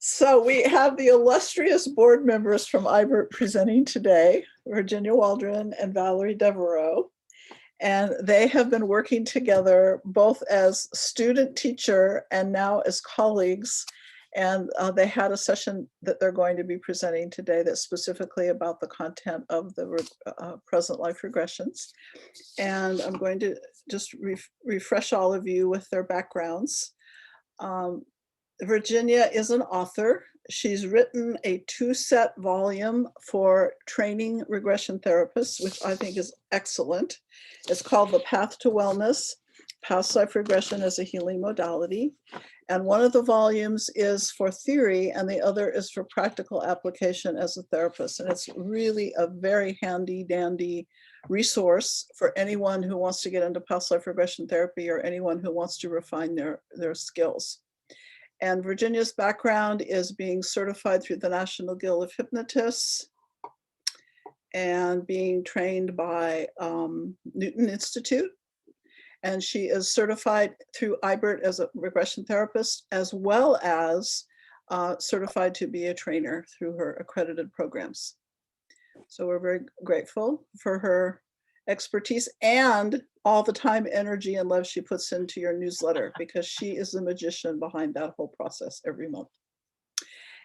So we have the illustrious board members from IBERT presenting today, Virginia Waldron and Valerie Devereaux. And they have been working together both as student teacher and now as colleagues. And they had a session that they're going to be presenting today that's specifically about the content of the present life regressions. And I'm going to just refresh all of you with their backgrounds. Virginia is an author. She's written a 2-set volume for training regression therapists, which I think is excellent. It's called The Path to Wellness, Past Life Regression as a Healing Modality. And one of the volumes is for theory and the other is for practical application as a therapist. And it's really a very handy dandy resource for anyone who wants to get into past life regression therapy or anyone who wants to refine their skills. And Virginia's background is being certified through the National Guild of Hypnotists and being trained by Newton Institute. And she is certified through IBERT as a regression therapist, as well as certified to be a trainer through her accredited programs. So we're very grateful for her expertise and all the time, energy, and love she puts into your newsletter, because she is the magician behind that whole process every month.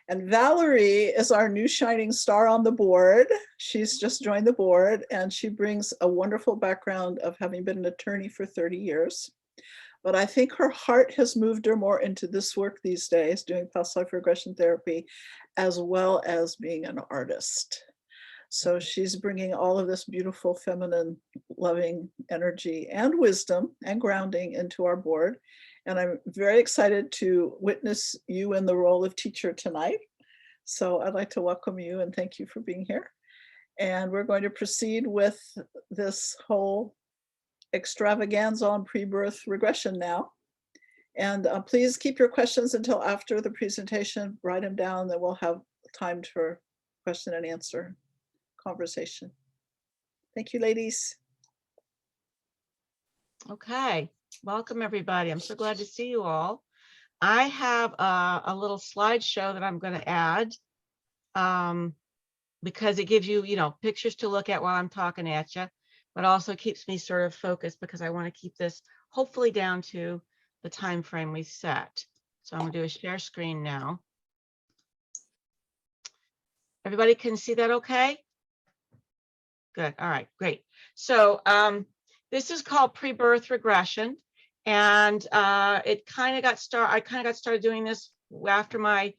And Valerie is our new shining star on the board. She's just joined the board and she brings a wonderful background of having been an attorney for 30 years. But I think her heart has moved her more into this work these days, doing past life regression therapy, as well as being an artist. So she's bringing all of this beautiful, feminine, loving energy and wisdom and grounding into our board. And I'm very excited to witness you in the role of teacher tonight. So I'd like to welcome you and thank you for being here. And we're going to proceed with this whole extravaganza on pre-birth regression now. And please keep your questions until after the presentation, write them down, then we'll have time for question and answer conversation. Thank you, ladies. Okay, welcome everybody. I'm so glad to see you all. I have a little slideshow that I'm going to add because it gives you, pictures to look at while I'm talking at you, but also keeps me sort of focused because I want to keep this hopefully down to the time frame we set. So I'm going to do a share screen now. Everybody can see that okay? Good. All right, great. So this is called pre-birth regression. And I kind of got started doing this after my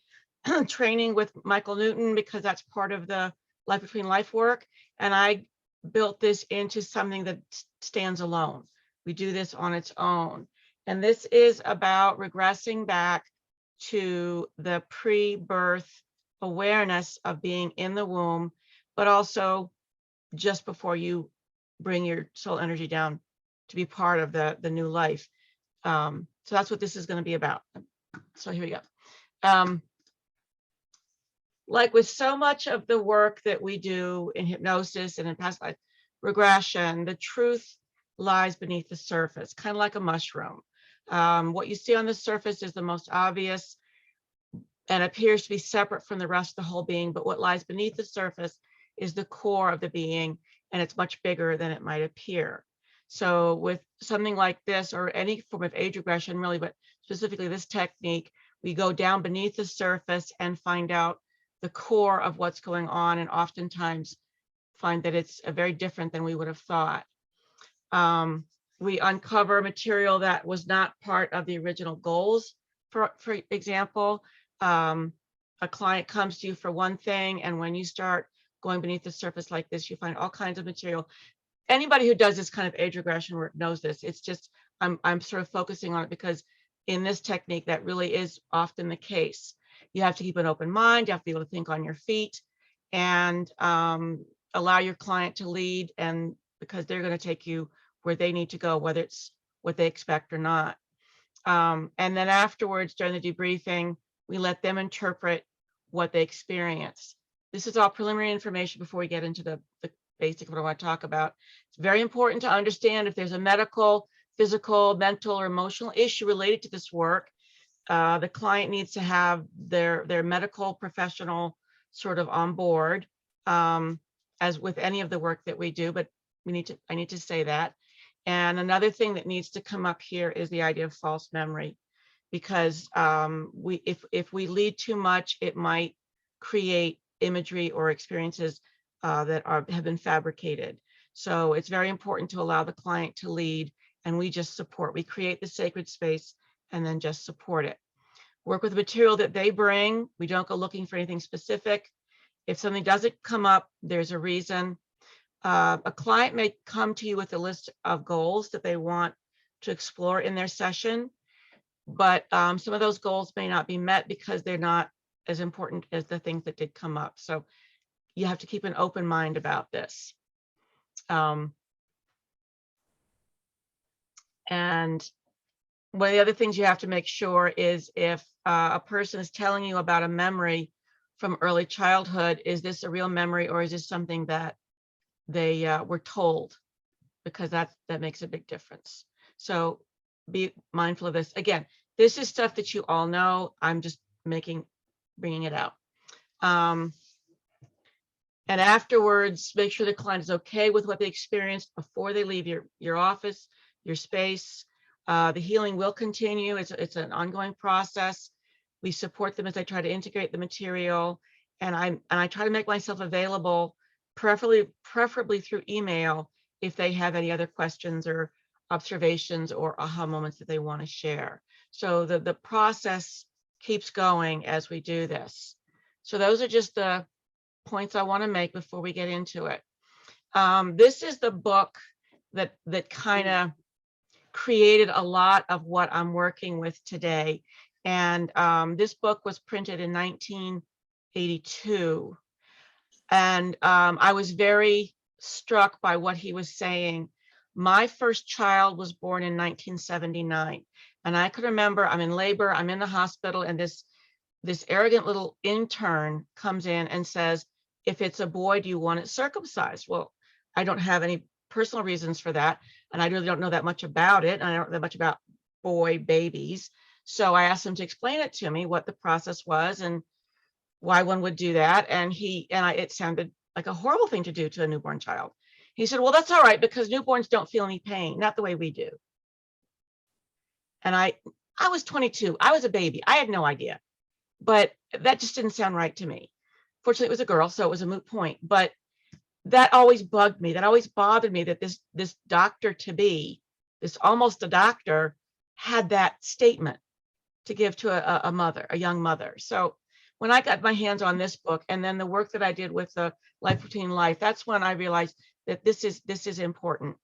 training with Michael Newton, because that's part of the Life Between Life work. And I built this into something that stands alone. We do this on its own. And this is about regressing back to the pre-birth awareness of being in the womb, but also just before you bring your soul energy down to be part of the new life. So that's what this is going to be about. So here we go. Like with so much of the work that we do in hypnosis and in past life regression, the truth lies beneath the surface, kind of like a mushroom. What you see on the surface is the most obvious and appears to be separate from the rest of the whole being, but what lies beneath the surface is the core of the being, and it's much bigger than it might appear. So with something like this, or any form of age regression really, but specifically this technique, we go down beneath the surface and find out the core of what's going on, and oftentimes find that it's very different than we would have thought. We uncover material that was not part of the original goals. For example, a client comes to you for one thing, and when you start going beneath the surface like this, you find all kinds of material. Anybody who does this kind of age regression work knows this. It's just, I'm sort of focusing on it because in this technique, that really is often the case. You have to keep an open mind. You have to be able to think on your feet and allow your client to lead, and because they're going to take you where they need to go, whether it's what they expect or not. And then afterwards, during the debriefing, we let them interpret what they experience. This is all preliminary information before we get into the basic of what I want to talk about. It's very important to understand if there's a medical, physical, mental, or emotional issue related to this work. the client needs to have their medical professional sort of on board, as with any of the work that we do, but I need to say that. And another thing that needs to come up here is the idea of false memory, because if we lead too much, it might create imagery or experiences that have been fabricated. So it's very important to allow the client to lead, and we just support. We create the sacred space and then just support it. Work with the material that they bring. We don't go looking for anything specific. If something doesn't come up, there's a reason. A client may come to you with a list of goals that they want to explore in their session, but some of those goals may not be met because they're not as important as the things that did come up. So you have to keep an open mind about this. And one of the other things you have to make sure is if a person is telling you about a memory from early childhood, is this a real memory or is this something that they were told? Because that makes a big difference. So be mindful of this. Again, this is stuff that you all know. I'm just bringing it out. And afterwards, make sure the client is okay with what they experienced before they leave your office, your space. The healing will continue. It's an ongoing process. We support them as they try to integrate the material, and I try to make myself available, preferably through email, if they have any other questions or observations or aha moments that they want to share. So the process keeps going as we do this. So those are just the points I want to make before we get into it. This is the book that kind of created a lot of what I'm working with today. And this book was printed in 1982. And I was very struck by what he was saying. My first child was born in 1979. And I could remember I'm in labor, I'm in the hospital, and this arrogant little intern comes in and says, if it's a boy, do you want it circumcised? Well, I don't have any personal reasons for that. And I really don't know that much about it. And I don't know that much about boy babies. So I asked him to explain it to me, what the process was and why one would do that. And it sounded like a horrible thing to do to a newborn child. He said, well, that's all right, because newborns don't feel any pain, not the way we do. And I was 22. I was a baby. I had no idea. But that just didn't sound right to me. Fortunately, it was a girl, so it was a moot point. But that always bugged me. That always bothered me that this doctor-to-be, this almost a doctor, had that statement to give to a mother, a young mother. So when I got my hands on this book, and then the work that I did with the Life Between Life, that's when I realized that this is important.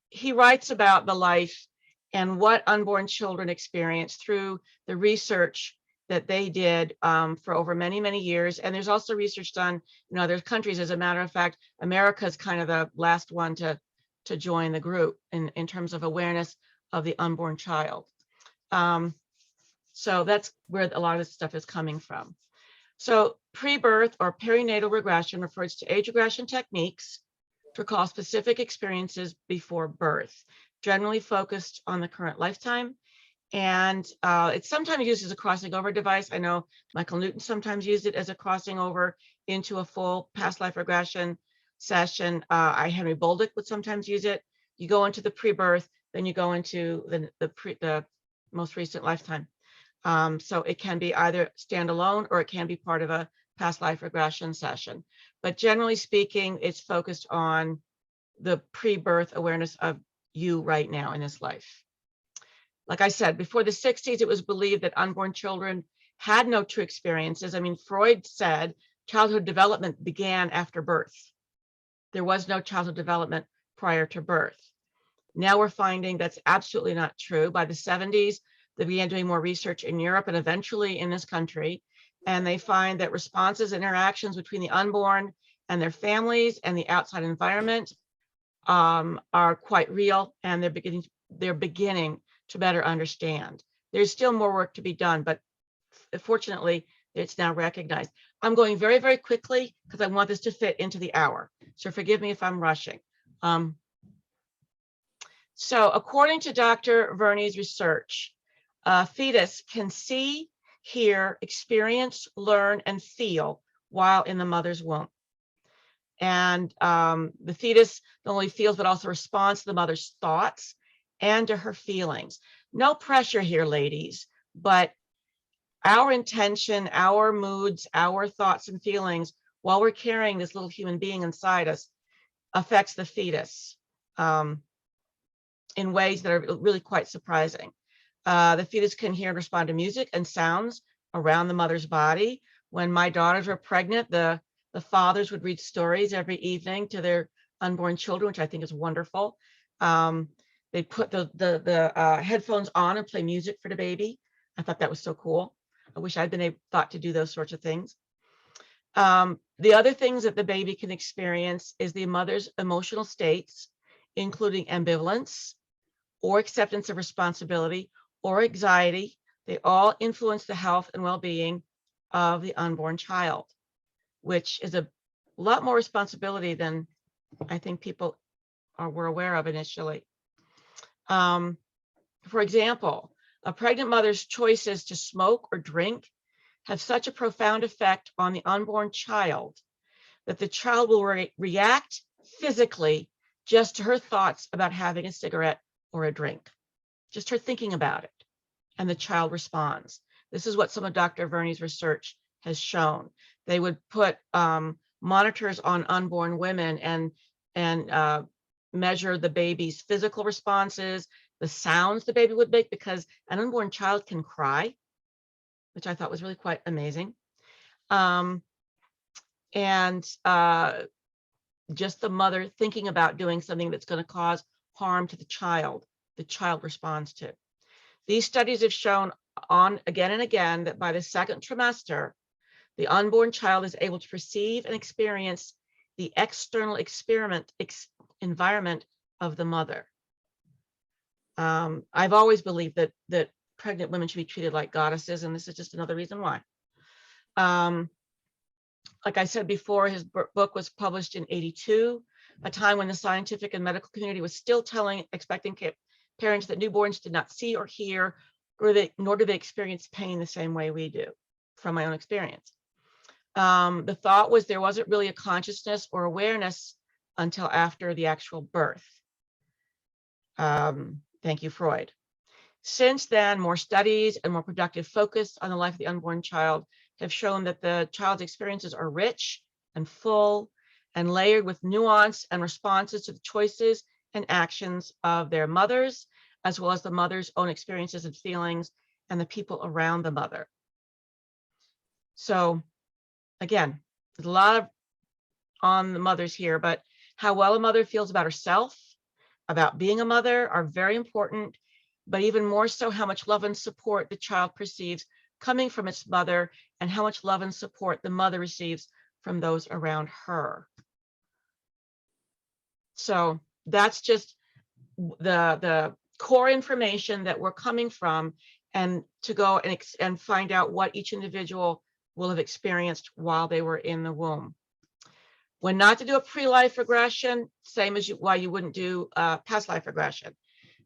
He writes about the life and what unborn children experience through the research that they did for over many, many years. And there's also research done in other countries. As a matter of fact, America is kind of the last one to join the group in terms of awareness of the unborn child. So that's where a lot of this stuff is coming from. So pre-birth or perinatal regression refers to age regression techniques to recall specific experiences before birth, generally focused on the current lifetime. And it's sometimes used as a crossing over device. I know Michael Newton sometimes used it as a crossing over into a full past life regression session. Henry Bolduc would sometimes use it. You go into the pre-birth, then you go into the most recent lifetime. So it can be either standalone or it can be part of a past life regression session. But generally speaking, it's focused on the pre-birth awareness of you right now in this life. Like I said, before the 60s, it was believed that unborn children had no true experiences. I mean, Freud said childhood development began after birth. There was no childhood development prior to birth. Now we're finding that's absolutely not true. By the 70s, they began doing more research in Europe and eventually in this country. And they find that responses and interactions between the unborn and their families and the outside environment are quite real, and they're beginning to better understand. There's still more work to be done, but fortunately, it's now recognized. I'm going very, very quickly because I want this to fit into the hour. So forgive me if I'm rushing. So according to Dr. Verney's research, a fetus can see, hear, experience, learn, and feel while in the mother's womb. And the fetus not only feels, but also responds to the mother's thoughts and to her feelings. No pressure here, ladies, but our intention, our moods, our thoughts and feelings while we're carrying this little human being inside us affects the fetus in ways that are really quite surprising. The fetus can hear and respond to music and sounds around the mother's body. When my daughters were pregnant, the fathers would read stories every evening to their unborn children, which I think is wonderful. They put the headphones on and play music for the baby. I thought that was so cool. I wish I'd been thought to do those sorts of things. The other things that the baby can experience is the mother's emotional states, including ambivalence or acceptance of responsibility or anxiety. They all influence the health and well-being of the unborn child, which is a lot more responsibility than I think people were aware of initially. For example, a pregnant mother's choices to smoke or drink have such a profound effect on the unborn child that the child will react physically just to her thoughts about having a cigarette or a drink, just her thinking about it, and the child responds. This is what some of Dr. Verney's research has shown. They would put monitors on unborn women and measure the baby's physical responses, the sounds the baby would make, because an unborn child can cry, which I thought was really quite amazing. Just the mother thinking about doing something that's going to cause harm to the child responds to. These studies have shown again and again that by the second trimester, the unborn child is able to perceive and experience the external environment of the mother. I've always believed that pregnant women should be treated like goddesses, and this is just another reason why. Like I said before, his book was published in '82, a time when the scientific and medical community was still telling expecting parents that newborns did not see or hear, nor do they experience pain the same way we do, from my own experience. The thought was there wasn't really a consciousness or awareness until after the actual birth. Thank you, Freud. Since then, more studies and more productive focus on the life of the unborn child have shown that the child's experiences are rich and full and layered with nuance and responses to the choices and actions of their mothers, as well as the mother's own experiences and feelings and the people around the mother. So again, there's a lot on the mothers here, but how well a mother feels about herself, about being a mother are very important, but even more so how much love and support the child perceives coming from its mother and how much love and support the mother receives from those around her. So that's just the core information that we're coming from, and to go and find out what each individual will have experienced while they were in the womb. When not to do a pre-life regression, same as why you wouldn't do past life regression.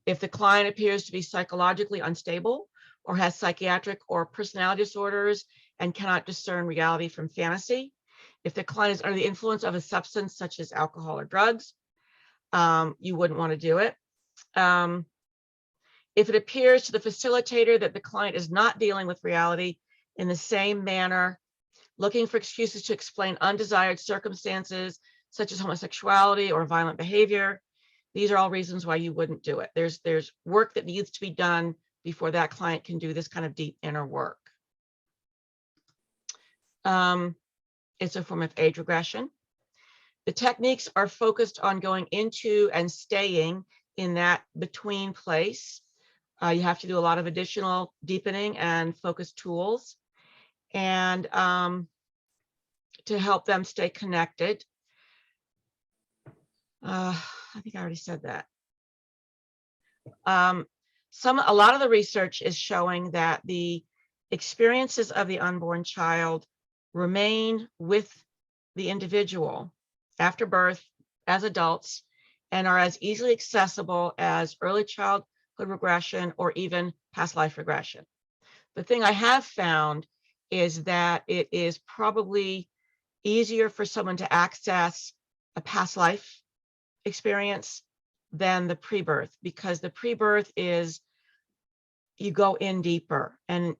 If the client appears to be psychologically unstable or has psychiatric or personality disorders and cannot discern reality from fantasy, if the client is under the influence of a substance such as alcohol or drugs, you wouldn't want to do it. If it appears to the facilitator that the client is not dealing with reality in the same manner, looking for excuses to explain undesired circumstances such as homosexuality or violent behavior, these are all reasons why you wouldn't do it. There's work that needs to be done before that client can do this kind of deep inner work. It's a form of age regression. The techniques are focused on going into and staying in that between place. You have to do a lot of additional deepening and focus tools, and to help them stay connected. I think I already said that. A lot of the research is showing that the experiences of the unborn child remain with the individual after birth, as adults, and are as easily accessible as early childhood regression or even past life regression. The thing I have found is that it is probably easier for someone to access a past life experience than the pre-birth, because the pre-birth is, you go in deeper, and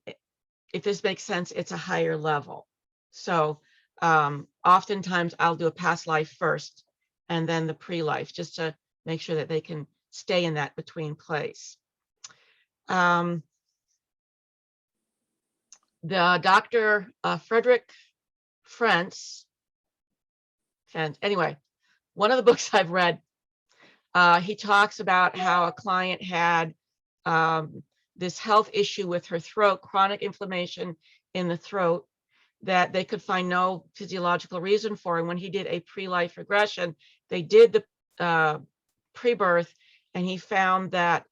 if this makes sense, it's a higher level. So oftentimes I'll do a past life first and then the pre-life, just to make sure that they can stay in that between place. The Dr. Frederick Fentz, anyway, one of the books I've read, he talks about how a client had this health issue with her throat, chronic inflammation in the throat, that they could find no physiological reason for. And when he did a pre-life regression, they did the pre-birth, and he found that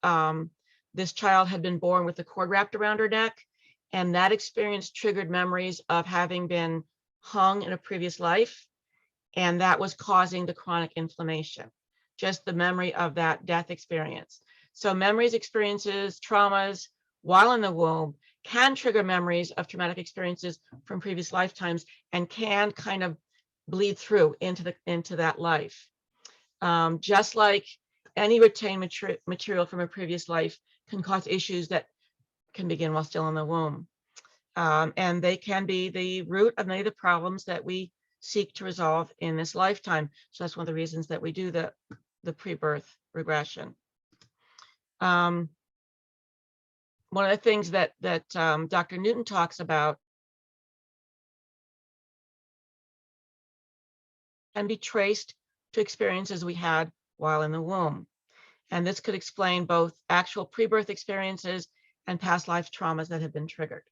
this child had been born with the cord wrapped around her neck, and that experience triggered memories of having been hung in a previous life, and that was causing the chronic inflammation, just the memory of that death experience. So memories, experiences, traumas while in the womb can trigger memories of traumatic experiences from previous lifetimes, and can kind of bleed through into that life. Just like any retained material from a previous life can cause issues that can begin while still in the womb. And they can be the root of many of the problems that we seek to resolve in this lifetime. So that's one of the reasons that we do the pre-birth regression. One of the things that Dr. Newton talks about can be traced to experiences we had while in the womb. And this could explain both actual pre-birth experiences and past life traumas that have been triggered.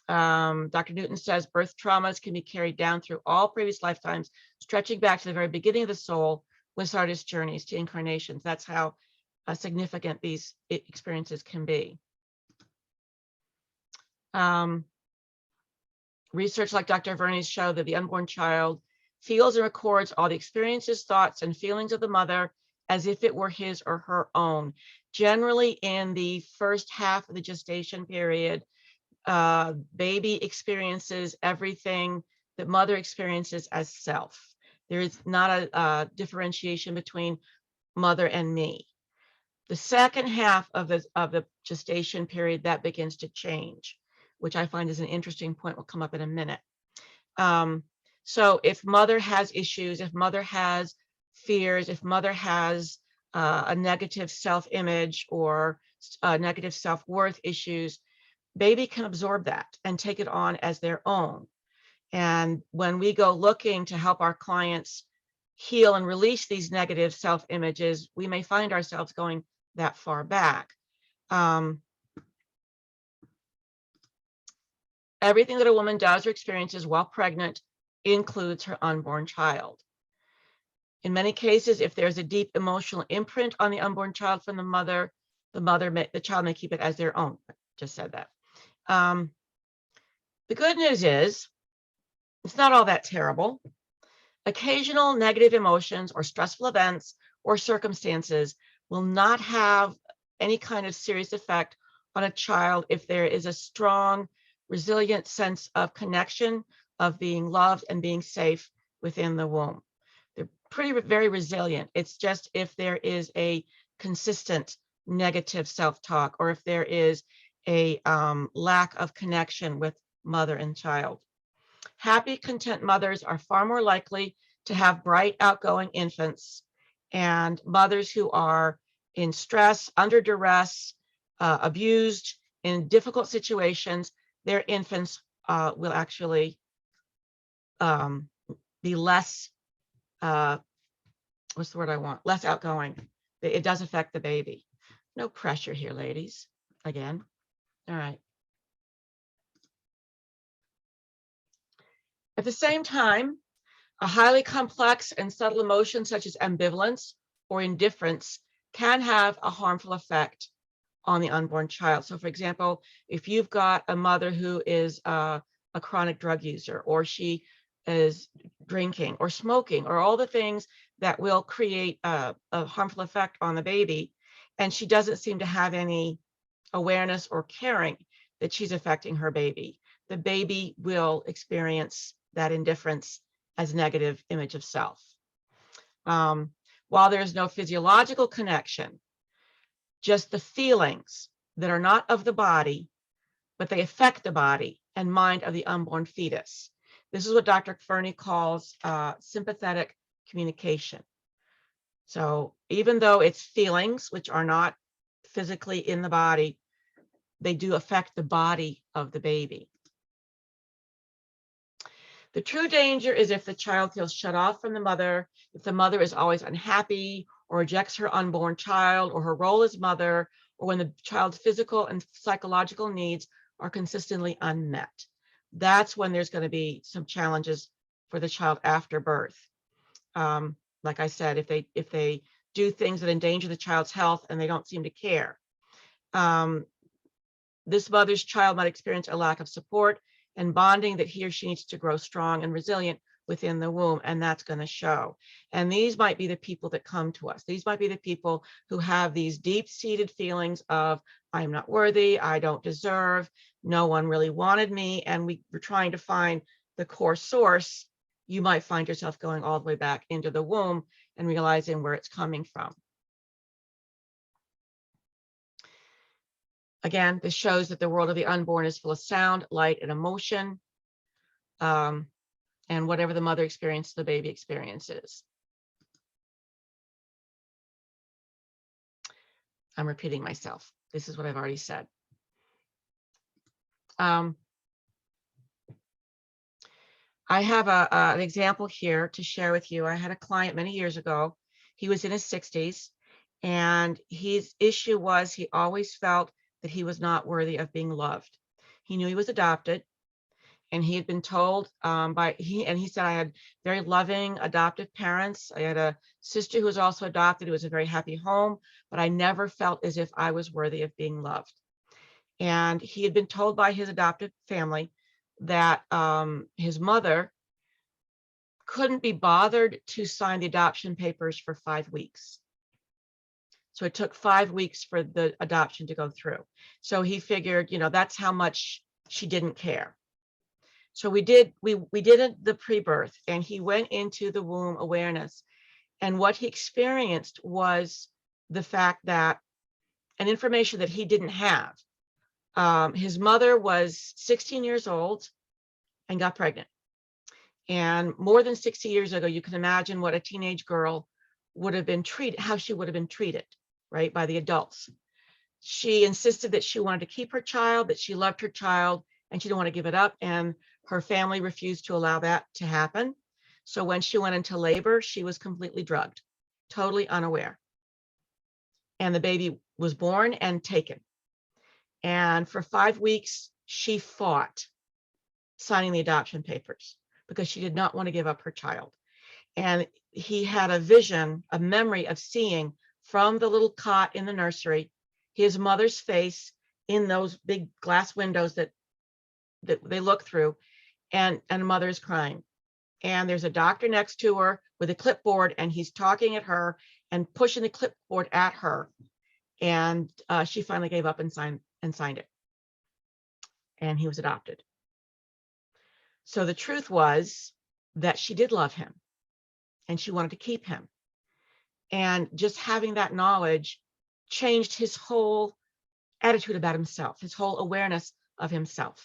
Dr. Newton says birth traumas can be carried down through all previous lifetimes, stretching back to the very beginning of the soul with Stardust journeys to incarnations. That's how significant these experiences can be. Research like Dr. Verney's show that the unborn child feels and records all the experiences, thoughts, and feelings of the mother as if it were his or her own. Generally, in the first half of the gestation period, baby experiences everything that mother experiences as self. There is not a differentiation between mother and me. The second half of the gestation period, that begins to change, which I find is an interesting point. Will come up in a minute. So if mother has issues, if mother has fears, if mother has a negative self-image or negative self-worth issues, baby can absorb that and take it on as their own. And when we go looking to help our clients heal and release these negative self-images, we may find ourselves going that far back. Everything that a woman does or experiences while pregnant includes her unborn child. In many cases, if there's a deep emotional imprint on the unborn child from the child may keep it as their own. I just said that. The good news is, it's not all that terrible. Occasional negative emotions or stressful events or circumstances will not have any kind of serious effect on a child if there is a strong, resilient sense of connection, of being loved and being safe within the womb. They're very resilient. It's just if there is a consistent negative self-talk, or if there is a lack of connection with mother and child. Happy, content mothers are far more likely to have bright, outgoing infants, and mothers who are in stress, under duress, abused, in difficult situations, their infants will actually be less, what's the word I want? Less outgoing. It does affect the baby. No pressure here, ladies. Again. All right. At the same time, a highly complex and subtle emotion such as ambivalence or indifference can have a harmful effect on the unborn child. So for example, if you've got a mother who is a chronic drug user, or she is drinking or smoking, or all the things that will create a harmful effect on the baby. And she doesn't seem to have any awareness or caring that she's affecting her baby. The baby will experience that indifference as negative image of self. While there's no physiological connection, just the feelings that are not of the body, but they affect the body and mind of the unborn fetus. This is what Dr. Fernie calls sympathetic communication. So even though it's feelings, which are not physically in the body, they do affect the body of the baby. The true danger is if the child feels shut off from the mother, if the mother is always unhappy or rejects her unborn child or her role as mother, or when the child's physical and psychological needs are consistently unmet. That's when there's going to be some challenges for the child after birth. Like I said, if they do things that endanger the child's health and they don't seem to care. This mother's child might experience a lack of support and bonding that he or she needs to grow strong and resilient within the womb, and that's going to show. And these might be the people that come to us. These might be the people who have these deep-seated feelings of, I'm not worthy, I don't deserve, no one really wanted me, and we're trying to find the core source. You might find yourself going all the way back into the womb and realizing where it's coming from. Again, this shows that the world of the unborn is full of sound, light, and emotion. And whatever the mother experiences, the baby experiences. I'm repeating myself. This is what I've already said. I have an example here to share with you. I had a client many years ago. He was in his 60s, and his issue was he always felt that he was not worthy of being loved. He knew he was adopted, and he had been told he said, I had very loving adoptive parents. I had a sister who was also adopted. It was a very happy home, but I never felt as if I was worthy of being loved. And he had been told by his adoptive family that his mother couldn't be bothered to sign the adoption papers for 5 weeks. So it took 5 weeks for the adoption to go through. So he figured, that's how much she didn't care. So we did the pre-birth, and he went into the womb awareness. And what he experienced was the fact that, and information that he didn't have. His mother was 16 years old and got pregnant. And more than 60 years ago, you can imagine what a teenage girl would have been treated, how she would have been treated, right, by the adults. She insisted that she wanted to keep her child, that she loved her child, and she didn't want to give it up. And her family refused to allow that to happen. So when she went into labor, she was completely drugged, totally unaware. And the baby was born and taken. And for 5 weeks, she fought signing the adoption papers because she did not want to give up her child. And he had a vision, a memory of seeing from the little cot in the nursery, his mother's face in those big glass windows that they look through, and mother is crying. And there's a doctor next to her with a clipboard, and he's talking at her and pushing the clipboard at her. And she finally gave up and signed it. And he was adopted. So the truth was that she did love him, and she wanted to keep him. And just having that knowledge changed his whole attitude about himself, his whole awareness of himself.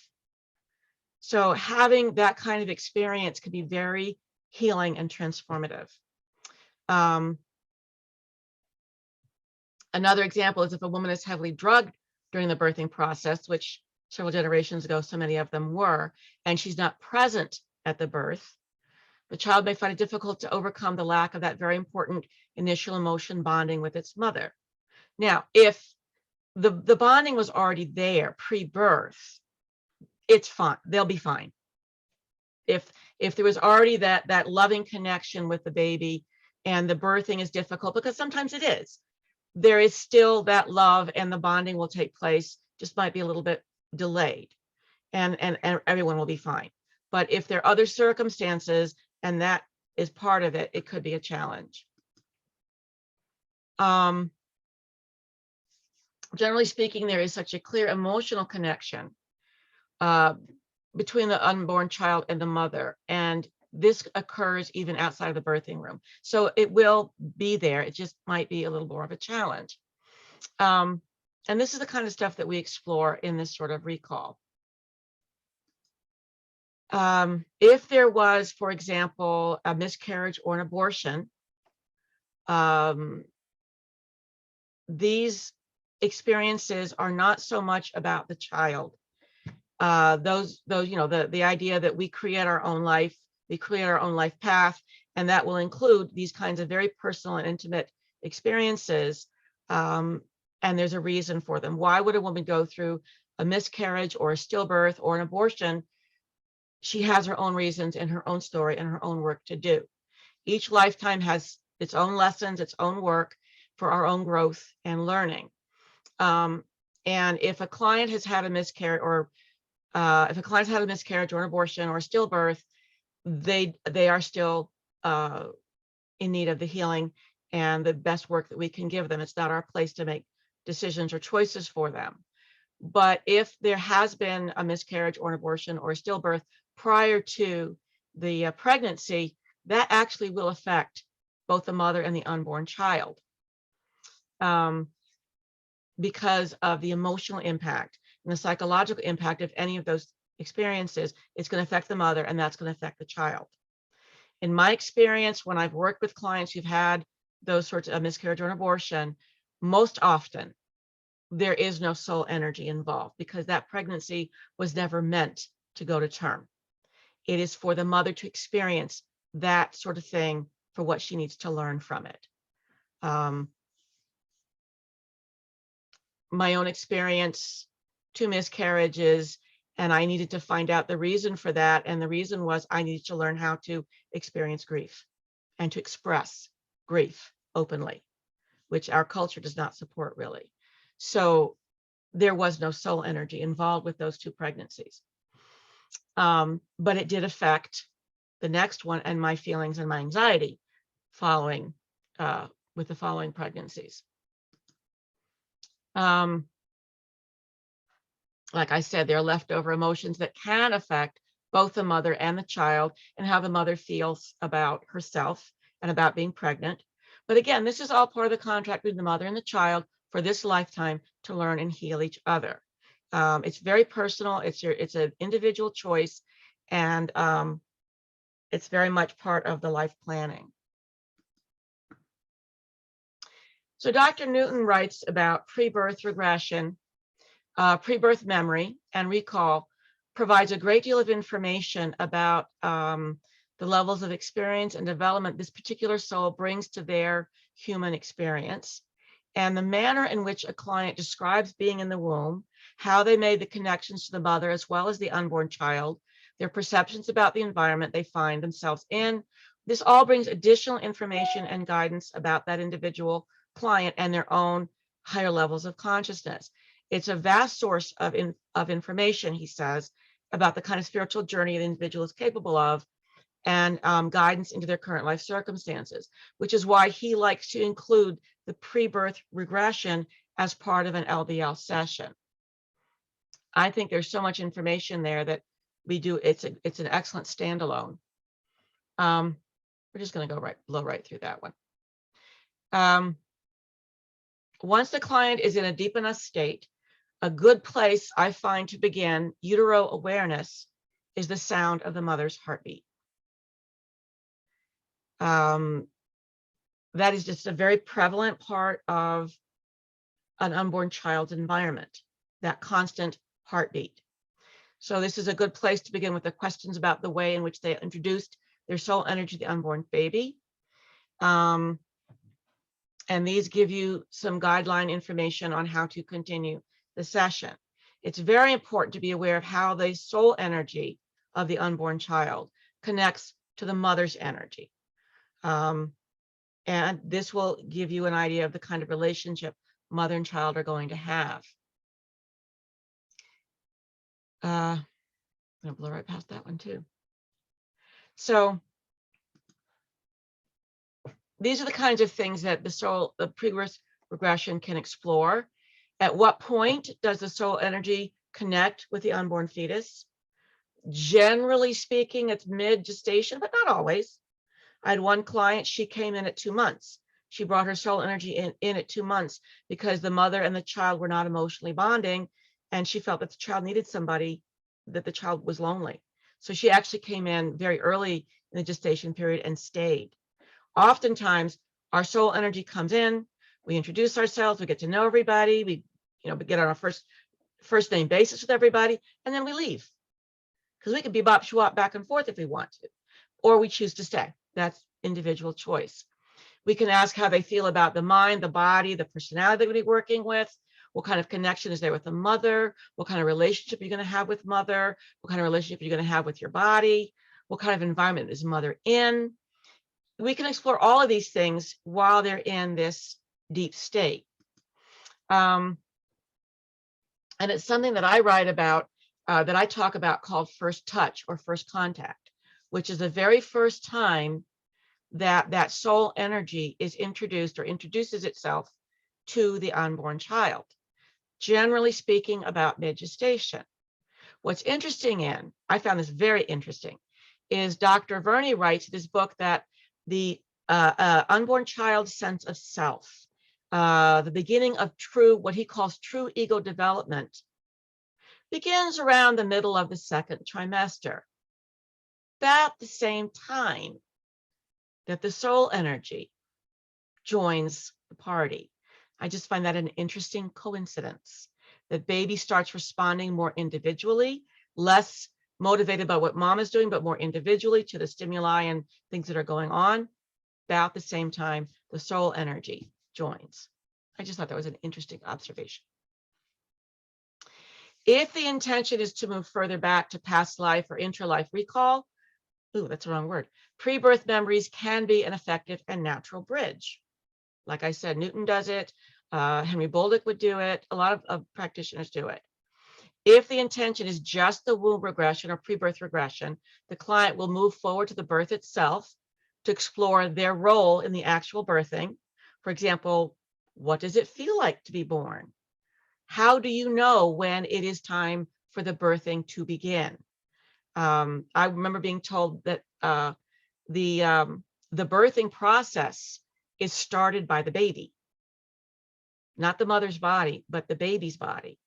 So having that kind of experience can be very healing and transformative. Another example is if a woman is heavily drugged during the birthing process, which several generations ago, so many of them were, and she's not present at the birth, the child may find it difficult to overcome the lack of that very important initial emotion bonding with its mother. Now, if the bonding was already there pre-birth, it's fine. They'll be fine. If there was already that loving connection with the baby, and the birthing is difficult, because sometimes it is, there is still that love, and the bonding will take place, just might be a little bit delayed, and everyone will be fine. But if there are other circumstances, and that is part of it, it could be a challenge. Generally speaking, there is such a clear emotional connection between the unborn child and the mother. And this occurs even outside of the birthing room. So it will be there. It just might be a little more of a challenge. And this is the kind of stuff that we explore in this sort of recall. If there was, for example, a miscarriage or an abortion, these experiences are not so much about the child. Those, you know, the idea that we create our own life, we create our own life path, and that will include these kinds of very personal and intimate experiences. And there's a reason for them. Why would a woman go through a miscarriage or a stillbirth or an abortion? She has her own reasons and her own story and her own work to do. Each lifetime has its own lessons, its own work for our own growth and learning. And if a client has had a miscarriage, or if a client's had a miscarriage or an abortion or a stillbirth, they are still in need of the healing and the best work that we can give them. It's not our place to make decisions or choices for them. But if there has been a miscarriage or an abortion or a stillbirth prior to the pregnancy, that actually will affect both the mother and the unborn child, because of the emotional impact and the psychological impact of any of those experiences. It's going to affect the mother, and that's going to affect the child. In my experience, when I've worked with clients who've had those sorts of miscarriage or an abortion, most often there is no soul energy involved, because that pregnancy was never meant to go to term. It is for the mother to experience that sort of thing for what she needs to learn from it. My own experience, 2 miscarriages, and I needed to find out the reason for that. And the reason was I needed to learn how to experience grief and to express grief openly, which our culture does not support really. So there was no soul energy involved with those 2 pregnancies. But it did affect the next one and my feelings and my anxiety following with the following pregnancies. Like I said, there are leftover emotions that can affect both the mother and the child, and how the mother feels about herself and about being pregnant. But again, this is all part of the contract between the mother and the child for this lifetime to learn and heal each other. It's very personal. It's an individual choice, and it's very much part of the life planning. So Dr. Newton writes about pre-birth regression. Pre-birth memory and recall provides a great deal of information about the levels of experience and development this particular soul brings to their human experience, and the manner in which a client describes being in the womb, how they made the connections to the mother as well as the unborn child, their perceptions about the environment they find themselves in. This all brings additional information and guidance about that individual client and their own higher levels of consciousness. It's a vast source of information, he says, about the kind of spiritual journey the individual is capable of, and guidance into their current life circumstances, which is why he likes to include the pre-birth regression as part of an LBL session. I think there's so much information there that we do. It's an excellent standalone. We're just going to go blow right through that one. Once the client is in a deep enough state, a good place I find to begin utero awareness is the sound of the mother's heartbeat. That is just a very prevalent part of an unborn child's environment, that constant heartbeat. So this is a good place to begin with the questions about the way in which they introduced their soul energy to the unborn baby. And these give you some guideline information on how to continue the session. It's very important to be aware of how the soul energy of the unborn child connects to the mother's energy. And this will give you an idea of the kind of relationship mother and child are going to have. I'm going to blow right past that one too. So these are the kinds of things that the previous regression can explore. At what point does the soul energy connect with the unborn fetus? Generally speaking, it's mid-gestation, but not always. I had one client, she came in at 2 months. She brought her soul energy in at 2 months because the mother and the child were not emotionally bonding, and she felt that the child needed somebody, that the child was lonely. So she actually came in very early in the gestation period and stayed. Oftentimes, our soul energy comes in, we introduce ourselves, we get to know everybody, we get on our first name basis with everybody, and then we leave. Because we could be bop swap back and forth if we want to, or we choose to stay. That's individual choice. We can ask how they feel about the mind, the body, the personality that we're working with. What kind of connection is there with the mother? What kind of relationship are you going to have with mother? What kind of relationship are you going to have with your body? What kind of environment is mother in? We can explore all of these things while they're in this deep state. And it's something that I write about, that I talk about, called first touch or first contact, which is the very first time that soul energy is introduced or introduces itself to the unborn child. Generally speaking, about mid-gestation. What's interesting I found this very interesting, is Dr. Verney writes in his book that the unborn child's sense of self, the beginning of what he calls true ego development, begins around the middle of the second trimester, about the same time that the soul energy joins the party. I just find that an interesting coincidence, that baby starts responding more individually, less motivated by what mom is doing, but more individually to the stimuli and things that are going on. About the same time, the soul energy joins. I just thought that was an interesting observation. If the intention is to move further back to past life or intra-life recall, that's the wrong word, pre-birth memories can be an effective and natural bridge. Like I said, Newton does it. Henry Bolduc would do it. A lot of practitioners do it. If the intention is just the womb regression or pre-birth regression, the client will move forward to the birth itself to explore their role in the actual birthing. For example, what does it feel like to be born? How do you know when it is time for the birthing to begin? I remember being told that the birthing process is started by the baby, not the mother's body, but the baby's body.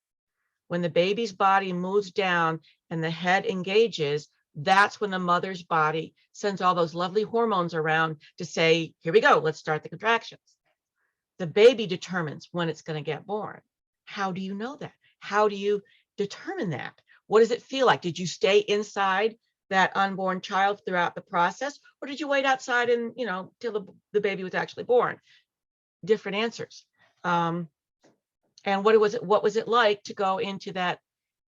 When the baby's body moves down and the head engages, that's when the mother's body sends all those lovely hormones around to say, here we go, let's start the contractions. The baby determines when it's going to get born. How do you know that? How do you determine that? What does it feel like? Did you stay inside that unborn child throughout the process, or did you wait outside and, till the baby was actually born? Different answers. And what was it like to go into that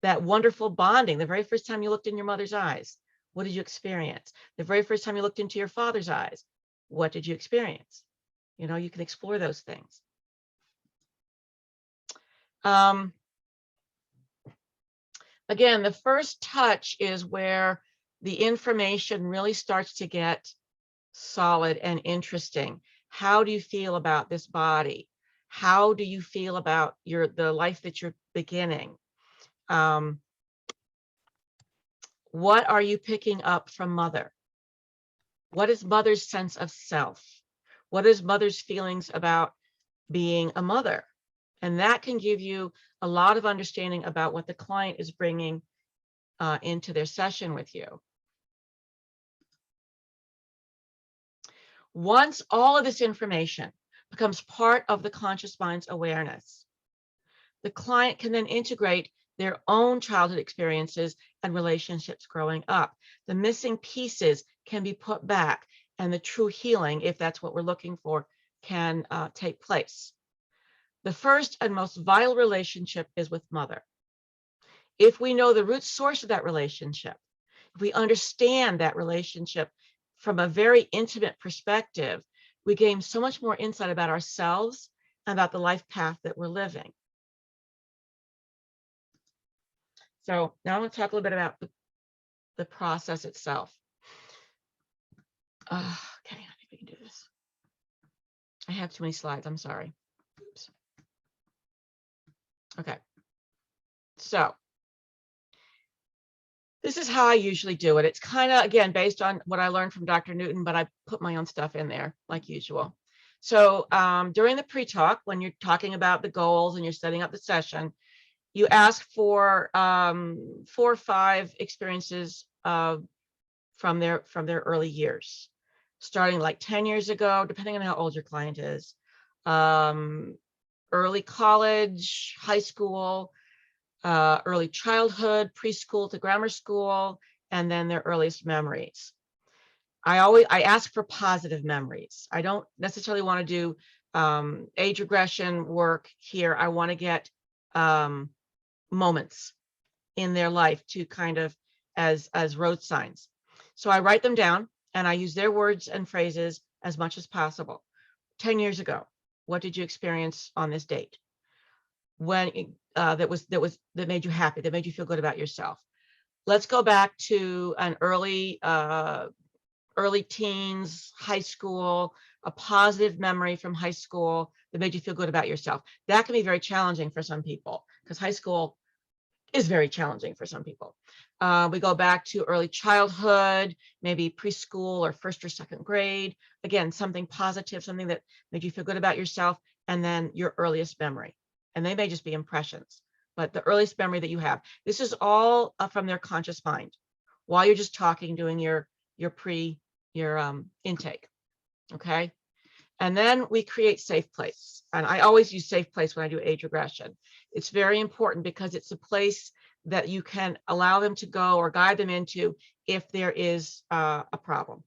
wonderful bonding? The very first time you looked in your mother's eyes, what did you experience? The very first time you looked into your father's eyes, what did you experience? You can explore those things. Again, the first touch is where the information really starts to get solid and interesting. How do you feel about this body? How do you feel about the life that you're beginning? What are you picking up from mother? What is mother's sense of self? What is mother's feelings about being a mother? And that can give you a lot of understanding about what the client is bringing into their session with you. Once all of this information becomes part of the conscious mind's awareness, the client can then integrate their own childhood experiences and relationships growing up. The missing pieces can be put back, and the true healing, if that's what we're looking for, can take place. The first and most vital relationship is with mother. If we know the root source of that relationship, if we understand that relationship from a very intimate perspective, we gain so much more insight about ourselves and about the life path that we're living. So now I'm going to talk a little bit about the process itself. Okay, I think we can do this. I have too many slides. I'm sorry. Oops. Okay. So this is how I usually do it. It's kind of, again, based on what I learned from Dr. Newton, but I put my own stuff in there like usual. So during the pre-talk, when you're talking about the goals and you're setting up the session, you ask for 4 or 5 experiences from their early years, starting like 10 years ago, depending on how old your client is, early college, high school, early childhood, preschool to grammar school, and then their earliest memories. I ask for positive memories. I don't necessarily want to do age regression work here. I want to get moments in their life to kind of as road signs. So I write them down and I use their words and phrases as much as possible. 10 years ago, what did you experience on this date? When that made you happy, that made you feel good about yourself. Let's go back to an early teens, high school, a positive memory from high school that made you feel good about yourself. That can be very challenging for some people because high school is very challenging for some people. We go back to early childhood, maybe preschool or 1st or 2nd grade. Again, something positive, something that made you feel good about yourself, and then your earliest memory. And they may just be impressions, but the earliest memory that you have. This is all from their conscious mind while you're just talking, doing your intake. Okay. And then we create safe place. And I always use safe place when I do age regression. It's very important because it's a place that you can allow them to go or guide them into if there is a problem.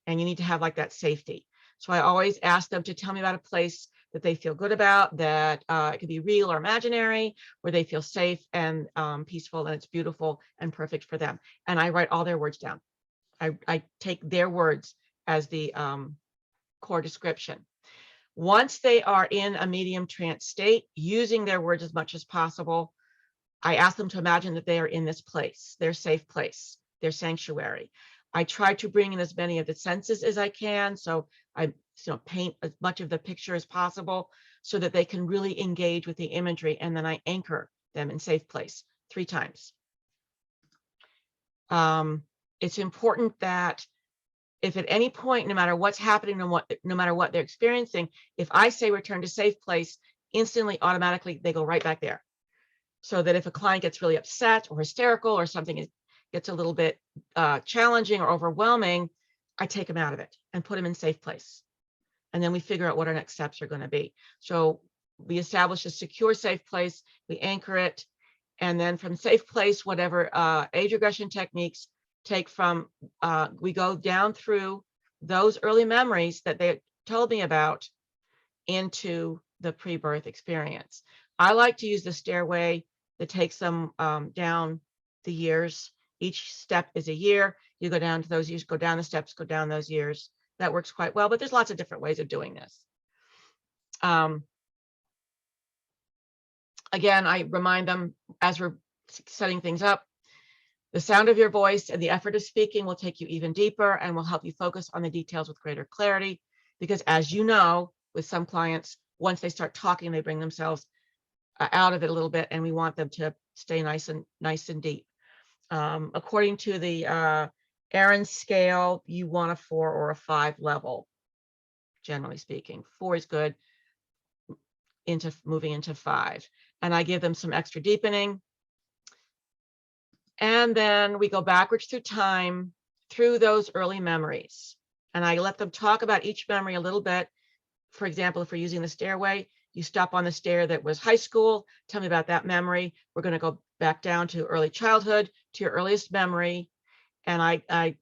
And you need to have like that safety. So I always ask them to tell me about a place that they feel good about, that it could be real or imaginary, where they feel safe and peaceful and it's beautiful and perfect for them. And I write all their words down. I take their words as the core description. Once they are in a medium trance state, using their words as much as possible, I ask them to imagine that they are in this place, their safe place, their sanctuary. I try to bring in as many of the senses as I can. So I paint as much of the picture as possible so that they can really engage with the imagery. And then I anchor them in safe place 3 times. It's important that if at any point, no matter what's happening and no matter what they're experiencing, if I say return to safe place, instantly, automatically, they go right back there. So that if a client gets really upset or hysterical or something gets a little bit challenging or overwhelming, I take them out of it and put them in safe place. And then we figure out what our next steps are going to be. So we establish a secure, safe place, we anchor it, and then from safe place, whatever age regression techniques take from, we go down through those early memories that they told me about into the pre-birth experience. I like to use the stairway that takes them down the years. Each step is a year. You go down to those years, go down the steps, go down those years. That works quite well, but there's lots of different ways of doing this. Again, I remind them as we're setting things up, the sound of your voice and the effort of speaking will take you even deeper and will help you focus on the details with greater clarity. Because as you know, with some clients, once they start talking, they bring themselves out of it a little bit, and we want them to stay nice and deep. According to the Aaron scale, you want a 4 or a 5 level, generally speaking. 4 is good, moving into 5. And I give them some extra deepening. And then we go backwards through time, through those early memories. And I let them talk about each memory a little bit. For example, if we're using the stairway, you stop on the stair that was high school, tell me about that memory. We're going to go back down to early childhood, to your earliest memory. And I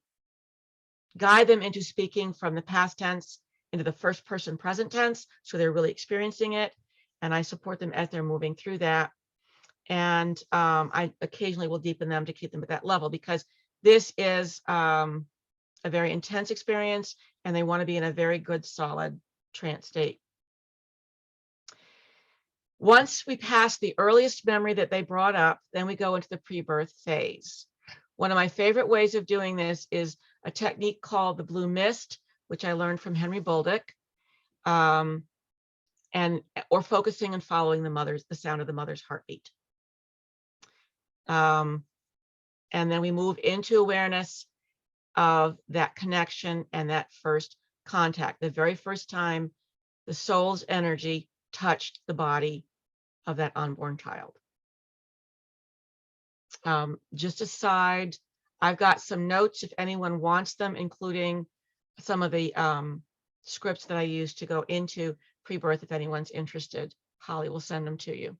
guide them into speaking from the past tense into the first person present tense. So they're really experiencing it. And I support them as they're moving through that. And I occasionally will deepen them to keep them at that level, because this is a very intense experience and they want to be in a very good, solid trance state. Once we pass the earliest memory that they brought up, then we go into the pre-birth phase. One of my favorite ways of doing this is a technique called the blue mist, which I learned from Henry Bolduc. or focusing and following the sound of the mother's heartbeat. And then we move into awareness of that connection and that first contact, the very first time the soul's energy touched the body of that unborn child. Just aside, I've got some notes if anyone wants them, including some of the scripts that I use to go into pre-birth if anyone's interested. Holly will send them to you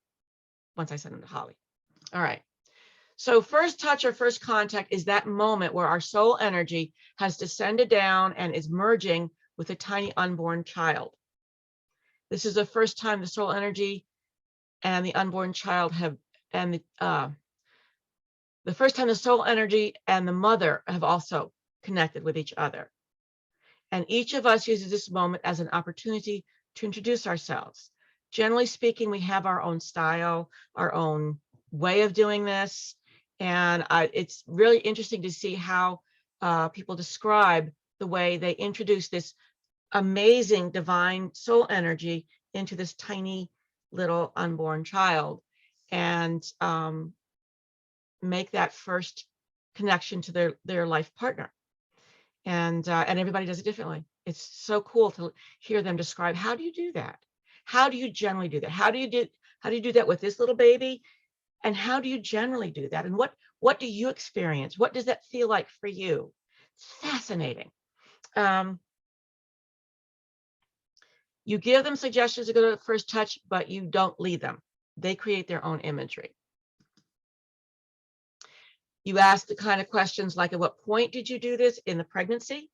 once I send them to Holly. All right. So first touch or first contact is that moment where our soul energy has descended down and is merging with a tiny unborn child. This is the first time the soul energy and the unborn child have, and the first time the soul energy and the mother have also connected with each other. And each of us uses this moment as an opportunity to introduce ourselves. Generally speaking, we have our own style, our own way of doing this. And it's really interesting to see how people describe the way they introduce this amazing divine soul energy into this tiny little unborn child, and make that first connection to their life partner. And everybody does it differently. It's so cool to hear them describe, how do you do that? How do you generally do that? How do you do that with this little baby? And how do you generally do that? And what do you experience? What does that feel like for you? It's fascinating. You give them suggestions to go to first touch, but you don't lead them. They create their own imagery. You ask the kind of questions like, at what point did you do this in the pregnancy?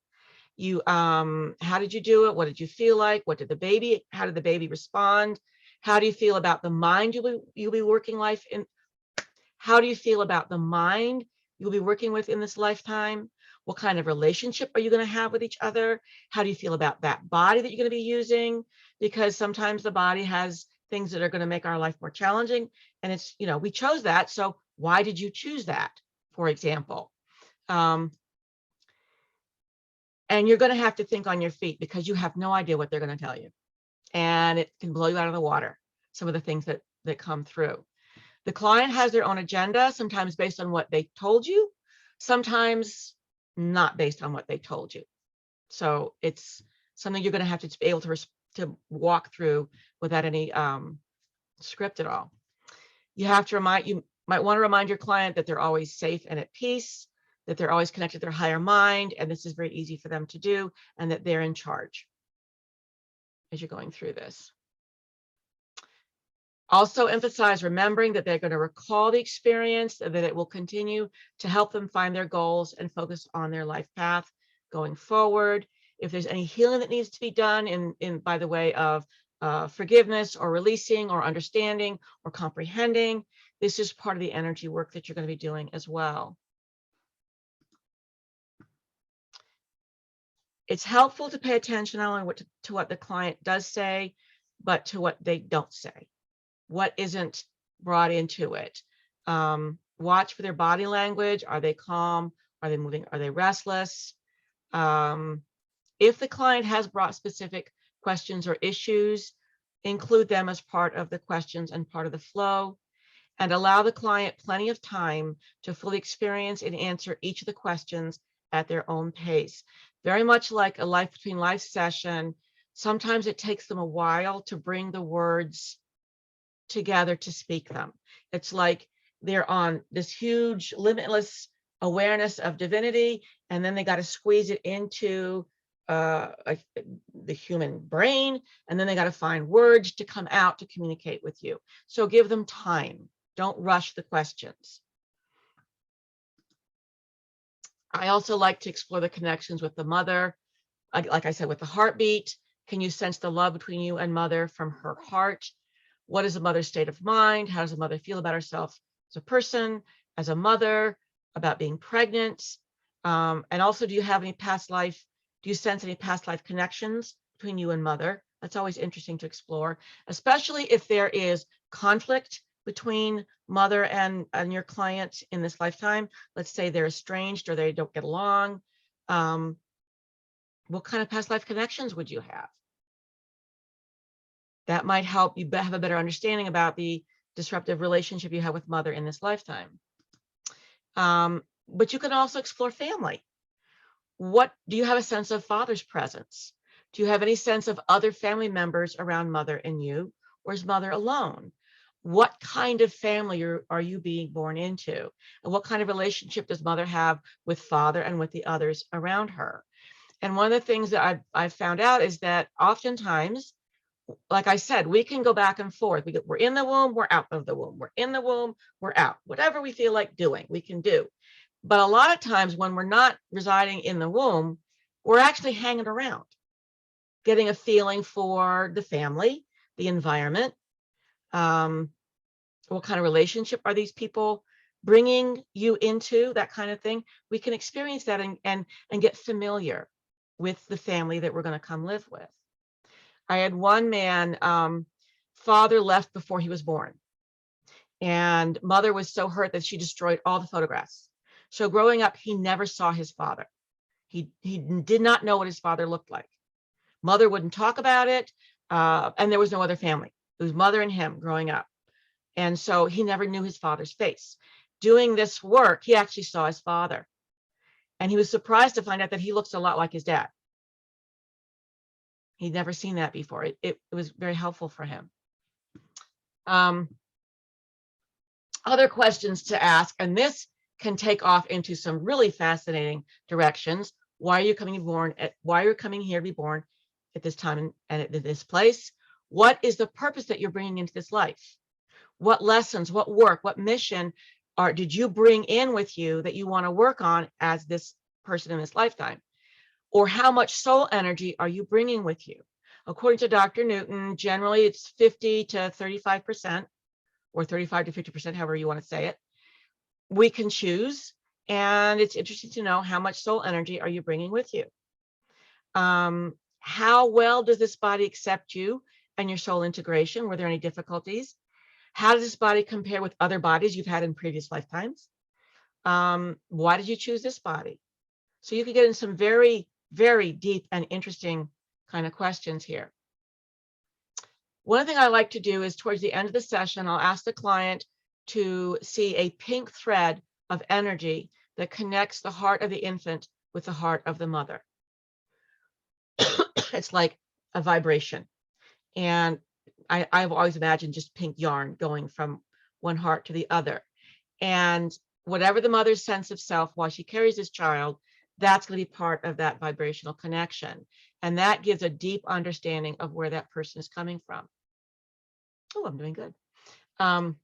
You, how did you do it? What did you feel like? How did the baby respond? How do you feel about the mind you'll be working life in? How do you feel about the mind you'll be working with in this lifetime? What kind of relationship are you going to have with each other? How do you feel about that body that you're going to be using? Because sometimes the body has things that are going to make our life more challenging. And it's, we chose that. So why did you choose that, for example? And you're going to have to think on your feet because you have no idea what they're going to tell you. And it can blow you out of the water, some of the things that come through. The client has their own agenda, sometimes based on what they told you, sometimes not based on what they told you. So it's something you're going to have to be able to walk through without any script at all. You might want to remind your client that they're always safe and at peace, that they're always connected to their higher mind, and this is very easy for them to do, and that they're in charge as you're going through this. Also emphasize remembering that they're going to recall the experience, that it will continue to help them find their goals and focus on their life path going forward. If there's any healing that needs to be done by the way of forgiveness or releasing or understanding or comprehending, this is part of the energy work that you're going to be doing as well. It's helpful to pay attention not only to what the client does say, but to what they don't say. What isn't brought into it. Watch for their body language. Are they calm? Are they moving? Are they restless? If the client has brought specific questions or issues, include them as part of the questions and part of the flow, and allow the client plenty of time to fully experience and answer each of the questions at their own pace. Very much like a life between life session, sometimes it takes them a while to bring the words together to speak them. It's like they're on this huge, limitless awareness of divinity, and then they got to squeeze it into the human brain, and then they got to find words to come out to communicate with you. So give them time. Don't rush the questions. I also like to explore the connections with the mother. Like I said, with the heartbeat, can you sense the love between you and mother from her heart? What is a mother's state of mind? How does a mother feel about herself as a person, as a mother, about being pregnant? And also, do you sense any past life connections between you and mother? That's always interesting to explore, especially if there is conflict between mother and your client in this lifetime. Let's say they're estranged or they don't get along. What kind of past life connections would you have? That might help you have a better understanding about the disruptive relationship you have with mother in this lifetime. But you can also explore family. What do you have a sense of father's presence? Do you have any sense of other family members around mother and you, or is mother alone? What kind of family are you being born into? And what kind of relationship does mother have with father and with the others around her? And one of the things that I've found out is that oftentimes, like I said, we can go back and forth. We're in the womb, we're out of the womb. We're in the womb, we're out. Whatever we feel like doing, we can do. But a lot of times when we're not residing in the womb, we're actually hanging around, getting a feeling for the family, the environment. What kind of relationship are these people bringing you into, that kind of thing. We can experience that and get familiar with the family that we're going to come live with. I had one man, father left before he was born, and mother was so hurt that she destroyed all the photographs. So growing up, he never saw his father. He did not know what his father looked like. Mother wouldn't talk about it, and there was no other family. It was mother and him growing up. And so he never knew his father's face. Doing this work, he actually saw his father. And he was surprised to find out that he looks a lot like his dad. He'd never seen that before. It was very helpful for him. Other questions to ask, and this can take off into some really fascinating directions. Why are you coming here to be born at this time and at this place? What is the purpose that you're bringing into this life? What lessons, what work, what mission did you bring in with you that you want to work on as this person in this lifetime? Or how much soul energy are you bringing with you? According to Dr. Newton, generally it's 50 to 35%, or 35 to 50%, however you want to say it. We can choose, and it's interesting to know how much soul energy are you bringing with you. How well does this body accept you and your soul integration? Were there any difficulties? How does this body compare with other bodies you've had in previous lifetimes? Why did you choose this body? So you could get in some very, very deep and interesting kind of questions here. One thing I like to do is towards the end of the session, I'll ask the client to see a pink thread of energy that connects the heart of the infant with the heart of the mother. It's like a vibration. And I've always imagined just pink yarn going from one heart to the other. And whatever the mother's sense of self while she carries this child, that's going to be part of that vibrational connection. And that gives a deep understanding of where that person is coming from. Oh, I'm doing good. And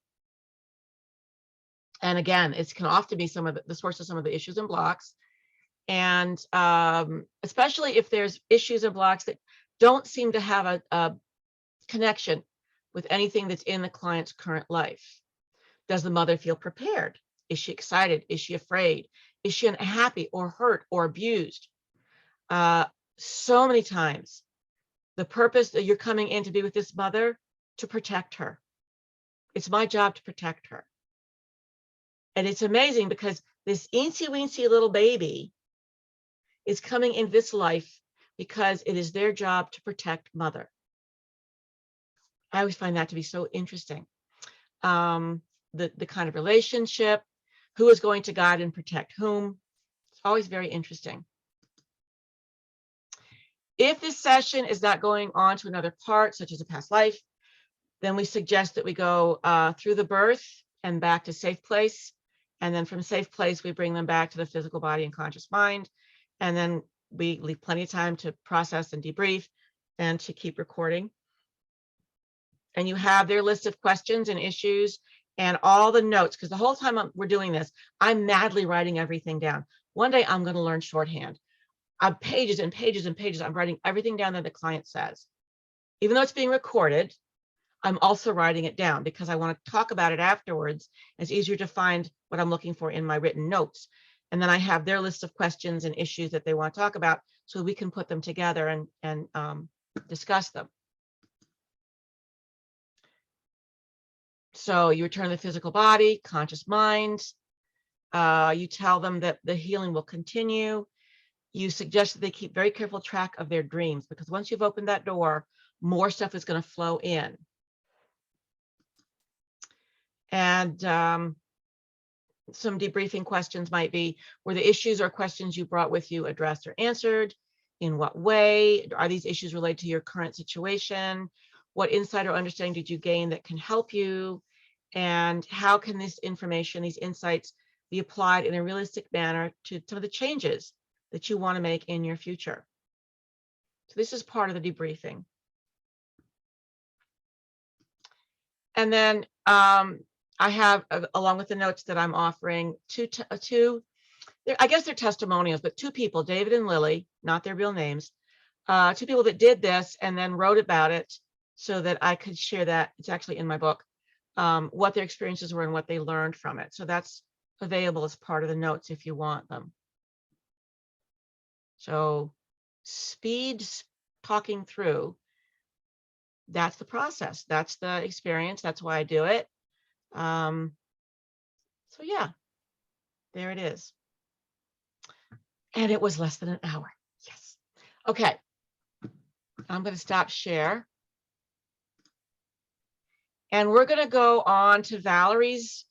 again, it can often be some of the source of some of the issues and blocks. And especially if there's issues and blocks that don't seem to have a connection with anything that's in the client's current life. Does the mother feel prepared? Is she excited? Is she afraid? Is she unhappy or hurt or abused? So many times, the purpose that you're coming in to be with this mother, to protect her. It's my job to protect her. And it's amazing because this eensy weensy little baby is coming into this life because it is their job to protect mother. I always find that to be so interesting. The kind of relationship, who is going to guide and protect whom. It's always very interesting. If this session is not going on to another part, such as a past life, then we suggest that we go through the birth and back to safe place. And then from safe place, we bring them back to the physical body and conscious mind. And then we leave plenty of time to process and debrief and to keep recording. And you have their list of questions and issues and all the notes, because the whole time we're doing this, I'm madly writing everything down. One day I'm going to learn shorthand. I'm pages and pages and pages. I'm writing everything down that the client says. Even though it's being recorded, I'm also writing it down because I want to talk about it afterwards. It's easier to find what I'm looking for in my written notes. And then I have their list of questions and issues that they want to talk about so we can put them together and discuss them. So you return the physical body, conscious mind. You tell them that the healing will continue. You suggest that they keep very careful track of their dreams, because once you've opened that door, more stuff is going to flow in. And some debriefing questions might be, were the issues or questions you brought with you addressed or answered? In what way? Are these issues related to your current situation? What insight or understanding did you gain that can help you? And how can this information, these insights, be applied in a realistic manner to some of the changes that you want to make in your future? So this is part of the debriefing. And then I have, along with the notes that I'm offering, I guess they're testimonials, but two people, David and Lily, not their real names, two people that did this and then wrote about it so that I could share that. It's actually in my book, what their experiences were and what they learned from it. So that's available as part of the notes if you want them. So speed talking through, that's the process. That's the experience. That's why I do it. So yeah, there it is. And it was less than an hour. Yes. Okay. I'm going to stop share. And we're going to go on to Valerie's.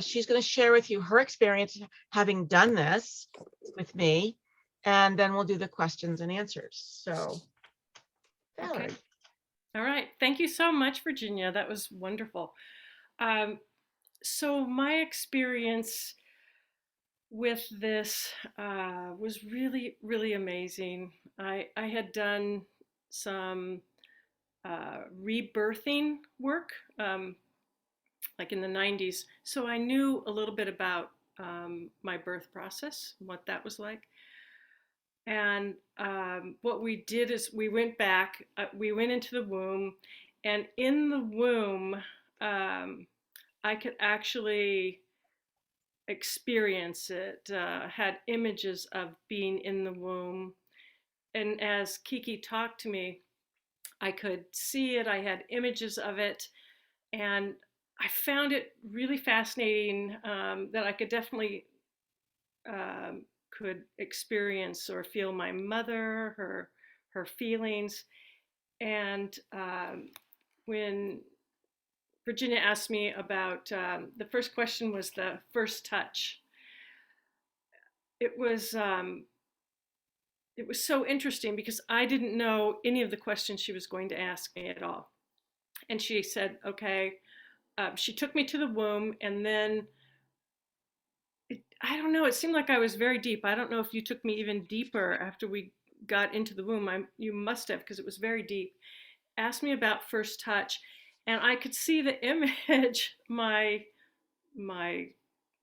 She's going to share with you her experience having done this with me. And then we'll do the questions and answers. So, Valerie. Okay. All right. Thank you so much, Virginia. That was wonderful. So my experience with this was really, really amazing. I had done some rebirthing work like in the 90s. So I knew a little bit about my birth process, what that was like. And what we did is we went back, we went into the womb, and in the womb, I could actually experience it, had images of being in the womb. And as Kiki talked to me, I could see it, I had images of it, and I found it really fascinating that I could definitely could experience or feel my mother, her feelings. And when Virginia asked me about, the first question was the first touch. It was so interesting because I didn't know any of the questions she was going to ask me at all. And she said, okay, she took me to the womb, and then I don't know, it seemed like I was very deep. I don't know if you took me even deeper after we got into the womb. You must have, because it was very deep. Asked me about first touch, and I could see the image, my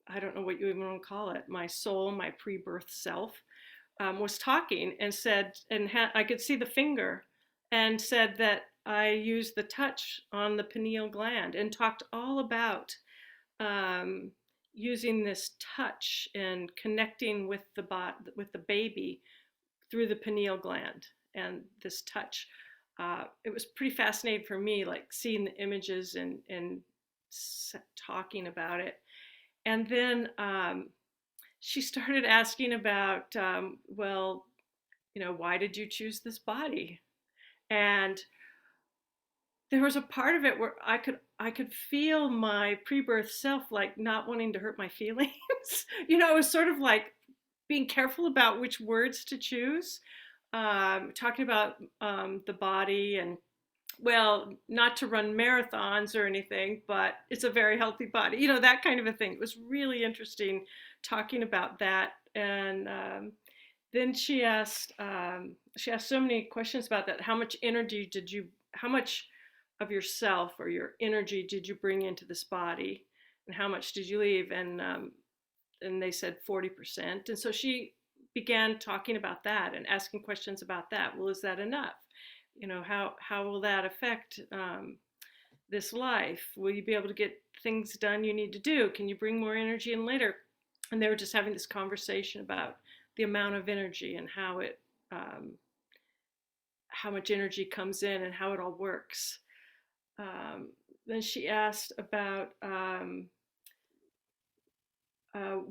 I don't know what you even want to call it, my soul, my pre-birth self, was talking and said, and I could see the finger, and said that I used the touch on the pineal gland, and talked all about using this touch and connecting with the baby through the pineal gland, and this touch. It was pretty fascinating for me, like seeing the images and talking about it. And then she started asking about, well, why did you choose this body? And there was a part of it where I could feel my pre-birth self like not wanting to hurt my feelings. It was sort of like being careful about which words to choose, talking about the body, and well, not to run marathons or anything, but it's a very healthy body, that kind of a thing. It was really interesting talking about that. And then she asked so many questions about that. How much of yourself or your energy did you bring into this body, and how much did you leave? And they said 40%. And so she began talking about that and asking questions about that. Well, is that enough? How will that affect this life? Will you be able to get things done you need to do? Can you bring more energy in later? And they were just having this conversation about the amount of energy and how much energy comes in and how it all works. Then she asked about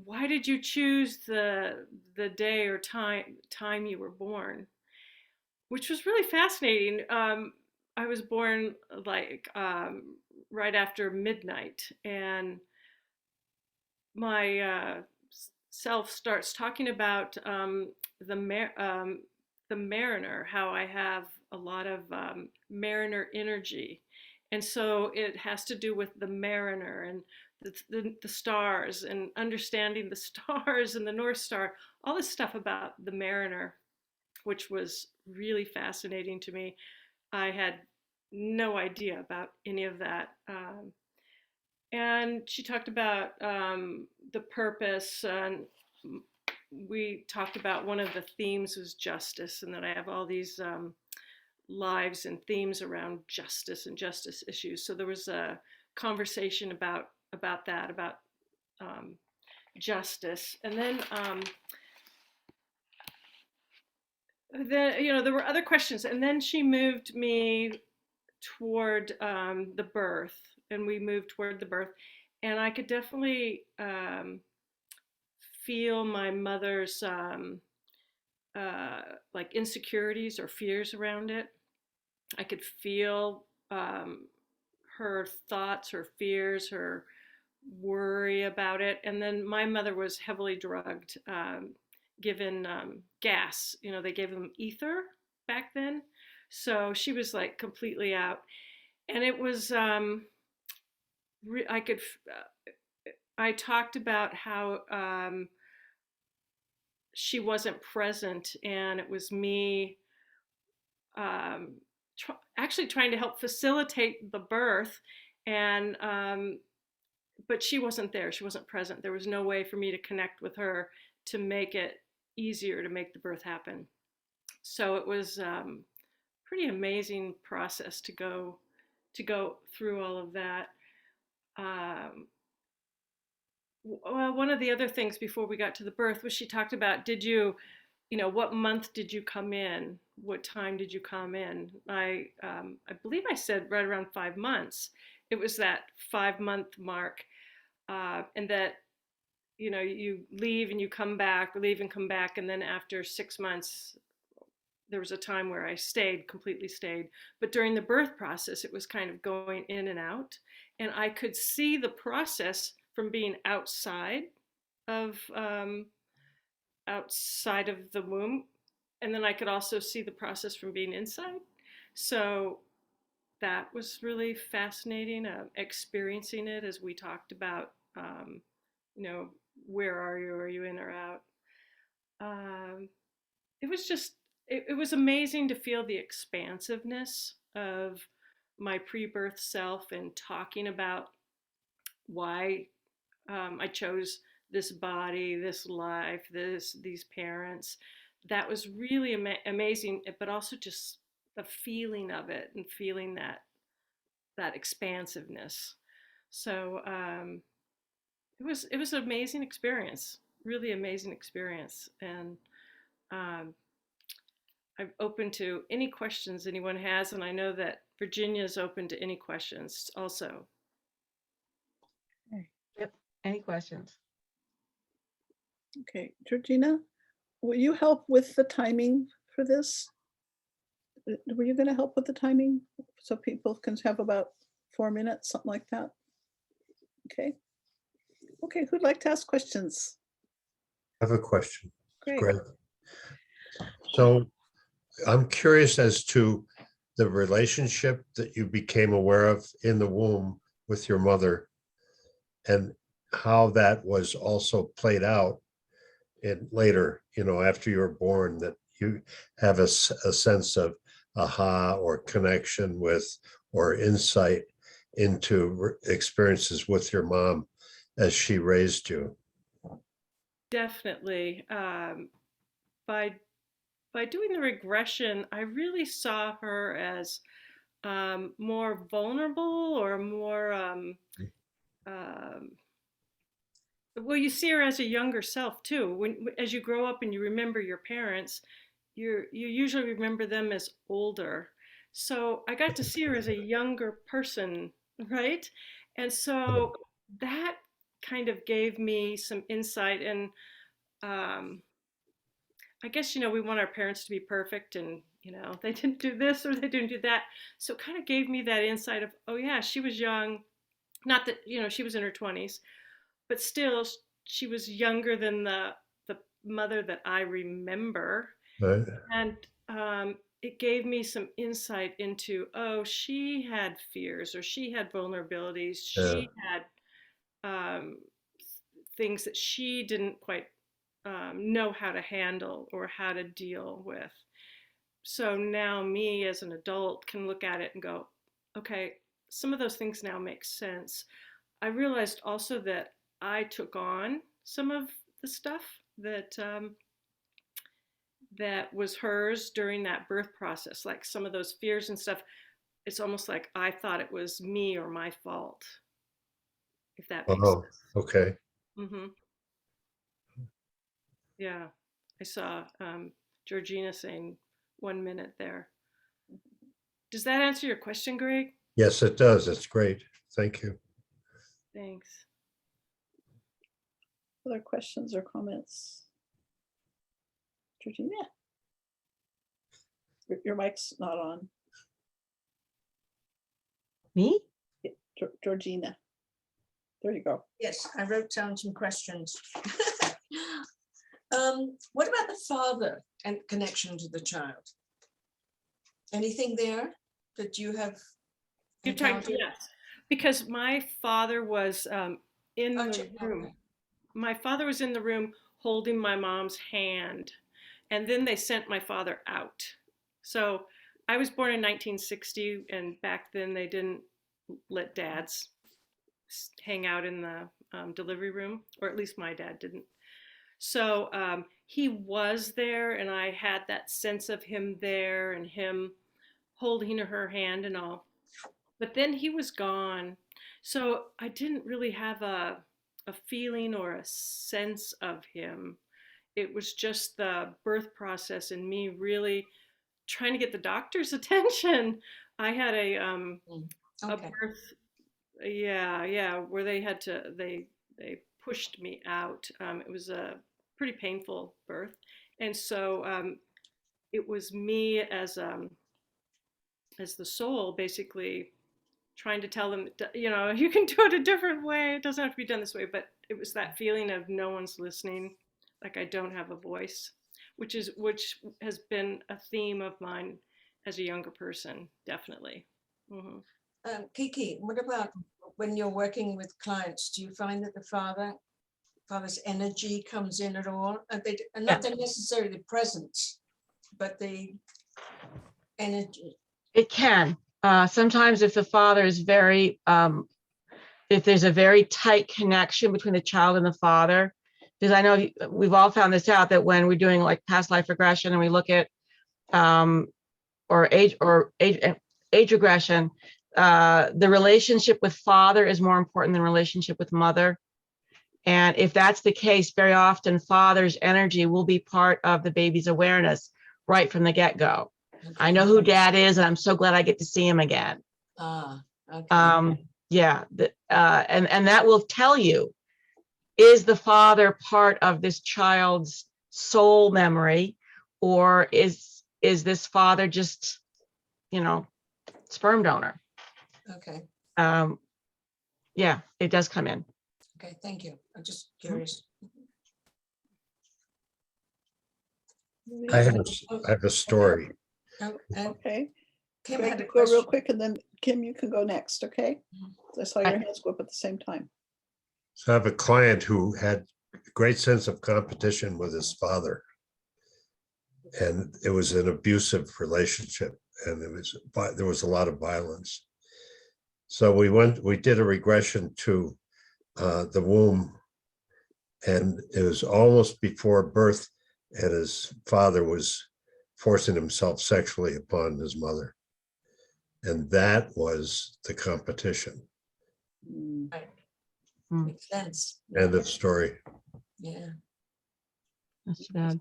why did you choose the day or time you were born? which was really fascinating. I was born like right after midnight, and my self starts talking about the mariner, how I have a lot of mariner energy, and so it has to do with the mariner and the stars and understanding the stars and the North Star, all this stuff about the mariner, which was really fascinating to me. I had no idea about any of that. And she talked about the purpose, and we talked about one of the themes was justice, and that I have all these lives and themes around justice and justice issues. So there was a conversation about that, about um, justice, and then there were other questions, and then she moved me toward the birth, and we moved toward the birth, and I could definitely feel my mother's like insecurities or fears around it. I could feel her thoughts, her fears, her worry about it. And then my mother was heavily drugged, given gas. They gave them ether back then. So she was like completely out. And it was, I could, I talked about how she wasn't present, and it was me um, actually trying to help facilitate the birth, and but she wasn't there. She wasn't present. There was no way for me to connect with her to make it easier to make the birth happen. So it was pretty amazing process to go through all of that. Um, well, one of the other things before we got to the birth was she talked about, what month did you come in? What time did you come in? I believe I said right around 5 months. It was that 5 month mark, and that you leave and you come back, leave and come back, and then after 6 months, there was a time where I completely stayed. But during the birth process, it was kind of going in and out, and I could see the process from being of um, outside of the womb, and then I could also see the process from being inside. So that was really fascinating, experiencing it as we talked about. You know, where are you? Are you in or out? Um, it was just, it was amazing to feel the expansiveness of my pre-birth self and talking about why I chose this body, this life, these parents. That was really amazing, but also just the feeling of it and feeling that expansiveness. So it was an amazing experience, really amazing experience, and um, I'm open to any questions anyone has, and I know that Virginia is open to any questions also. Okay. Yep. Any questions? Okay, Georgina, will you help with the timing for this? Were you going to help with the timing so people can have about 4 minutes, something like that? Okay. Okay, who'd like to ask questions? I have a question, Great. Greg. So I'm curious as to the relationship that you became aware of in the womb with your mother and how that was also played out in later, after you were born, that you have a sense of aha or connection with or insight into experiences with your mom as she raised you. Definitely. By doing the regression, I really saw her as more vulnerable, or more well, you see her as a younger self too. As you grow up and you remember your parents, you usually remember them as older. So I got to see her as a younger person, right? And so that kind of gave me some insight. And I guess we want our parents to be perfect, and they didn't do this or they didn't do that. So it kind of gave me that insight of, oh yeah, she was young. Not that, she was in her 20s, but still she was younger than the mother that I remember. Right. And it gave me some insight into, oh, she had fears, or she had vulnerabilities. Yeah. She had things that she didn't quite know how to handle or how to deal with. So now me as an adult can look at it and go, okay, some of those things now make sense. I realized also that I took on some of the stuff that that was hers during that birth process, like some of those fears and stuff. It's almost like I thought it was me or my fault, if that makes Oh, sense. okay. Mm-hmm. Yeah, I saw Georgina saying 1 minute there. Does that answer your question, Greg? Yes, it does. It's great. Thank you. Thanks. Other questions or comments? Georgina? Your mic's not on. Me? Georgina. There you go. Yes, I wrote down some questions. What about the father and connection to the child? Anything there that you have You're talking, encountered? yes, because my father was in Oh, the room. okay. My father was in the room holding my mom's hand, and then they sent my father out. So I was born in 1960, and back then they didn't let dads hang out in the delivery room, or at least my dad didn't. So he was there, and I had that sense of him there and him holding her hand and all. But then he was gone. So I didn't really have a feeling or a sense of him. It was just the birth process and me really trying to get the doctor's attention. I had a Okay. birth, yeah, where they pushed me out. It was a pretty painful birth, and so it was me as the soul basically trying to tell them, you can do it a different way. It doesn't have to be done this way. But it was that feeling of no one's listening, like I don't have a voice, which has been a theme of mine as a younger person, definitely. Mm-hmm. Kiki, what about when you're working with clients? Do you find that the father's energy comes in at all? And not necessarily the presence, but the energy. It can. Sometimes if the father is very, if there's a very tight connection between the child and the father, because I know we've all found this out, that when we're doing like past life regression and we look at age regression, the relationship with father is more important than relationship with mother. And if that's the case, very often father's energy will be part of the baby's awareness right from the get-go. Okay. I know who dad is, and I'm so glad I get to see him again. Okay. Yeah, and that will tell you, is the father part of this child's soul memory, or is this father just, sperm donor? Okay. Yeah, it does come in. Okay, thank you. I'm just curious. I have a story. Oh, and Okay. Kim Greg, had a go real question. quick, and then Kim, you can go next, okay? I saw your hands go up at the same time. So I have a client who had a great sense of competition with his father. And it was an abusive relationship, and there was a lot of violence. So we did a regression to the womb, and it was almost before birth, and his father was forcing himself sexually upon his mother. And that was the competition. Right. Hmm. Makes sense. End of story. Yeah. That's too bad.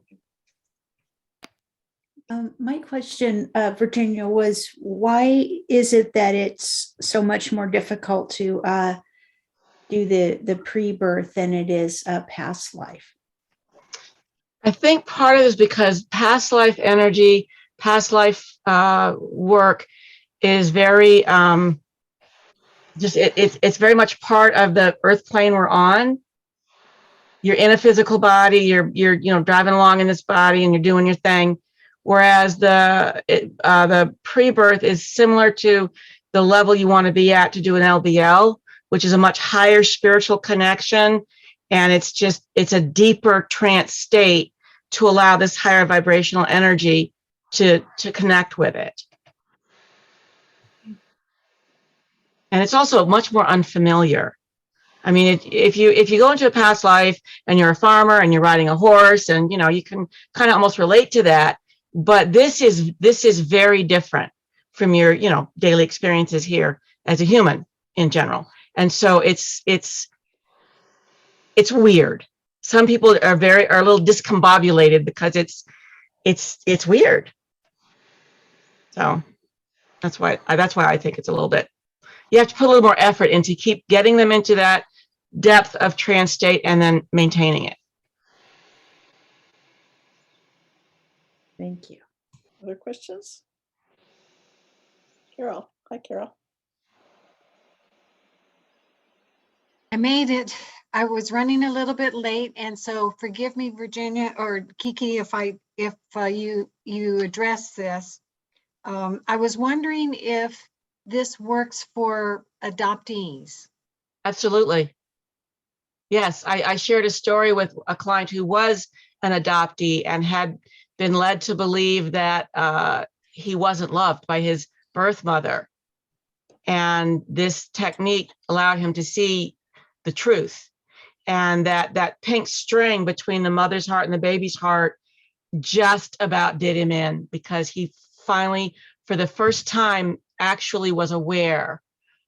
My question, Virginia, was why is it that it's so much more difficult to do the pre-birth than it is past life? I think part of it is because past life energy, past life work is very it's very much part of the earth plane we're on. You're in a physical body, you're driving along in this body and you're doing your thing. Whereas the pre-birth is similar to the level you want to be at to do an LBL, which is a much higher spiritual connection. And it's a deeper trance state to allow this higher vibrational energy to connect with it. And it's also much more unfamiliar. I mean, if you go into a past life and you're a farmer and you're riding a horse, and you can kind of almost relate to that, but this is very different from your daily experiences here as a human in general. And so it's weird. Some people are a little discombobulated because it's weird. So that's why I think it's a little bit. You have to put a little more effort into keep getting them into that depth of trance state and then maintaining it. Thank you. Other questions? Carol. Hi, Carol. I made it. I was running a little bit late, and so forgive me, Virginia or Kiki, if you address this. I was wondering if this works for adoptees. Absolutely. Yes, I shared a story with a client who was an adoptee and had been led to believe that he wasn't loved by his birth mother. And this technique allowed him to see the truth. And that pink string between the mother's heart and the baby's heart just about did him in, because he finally, for the first time, actually was aware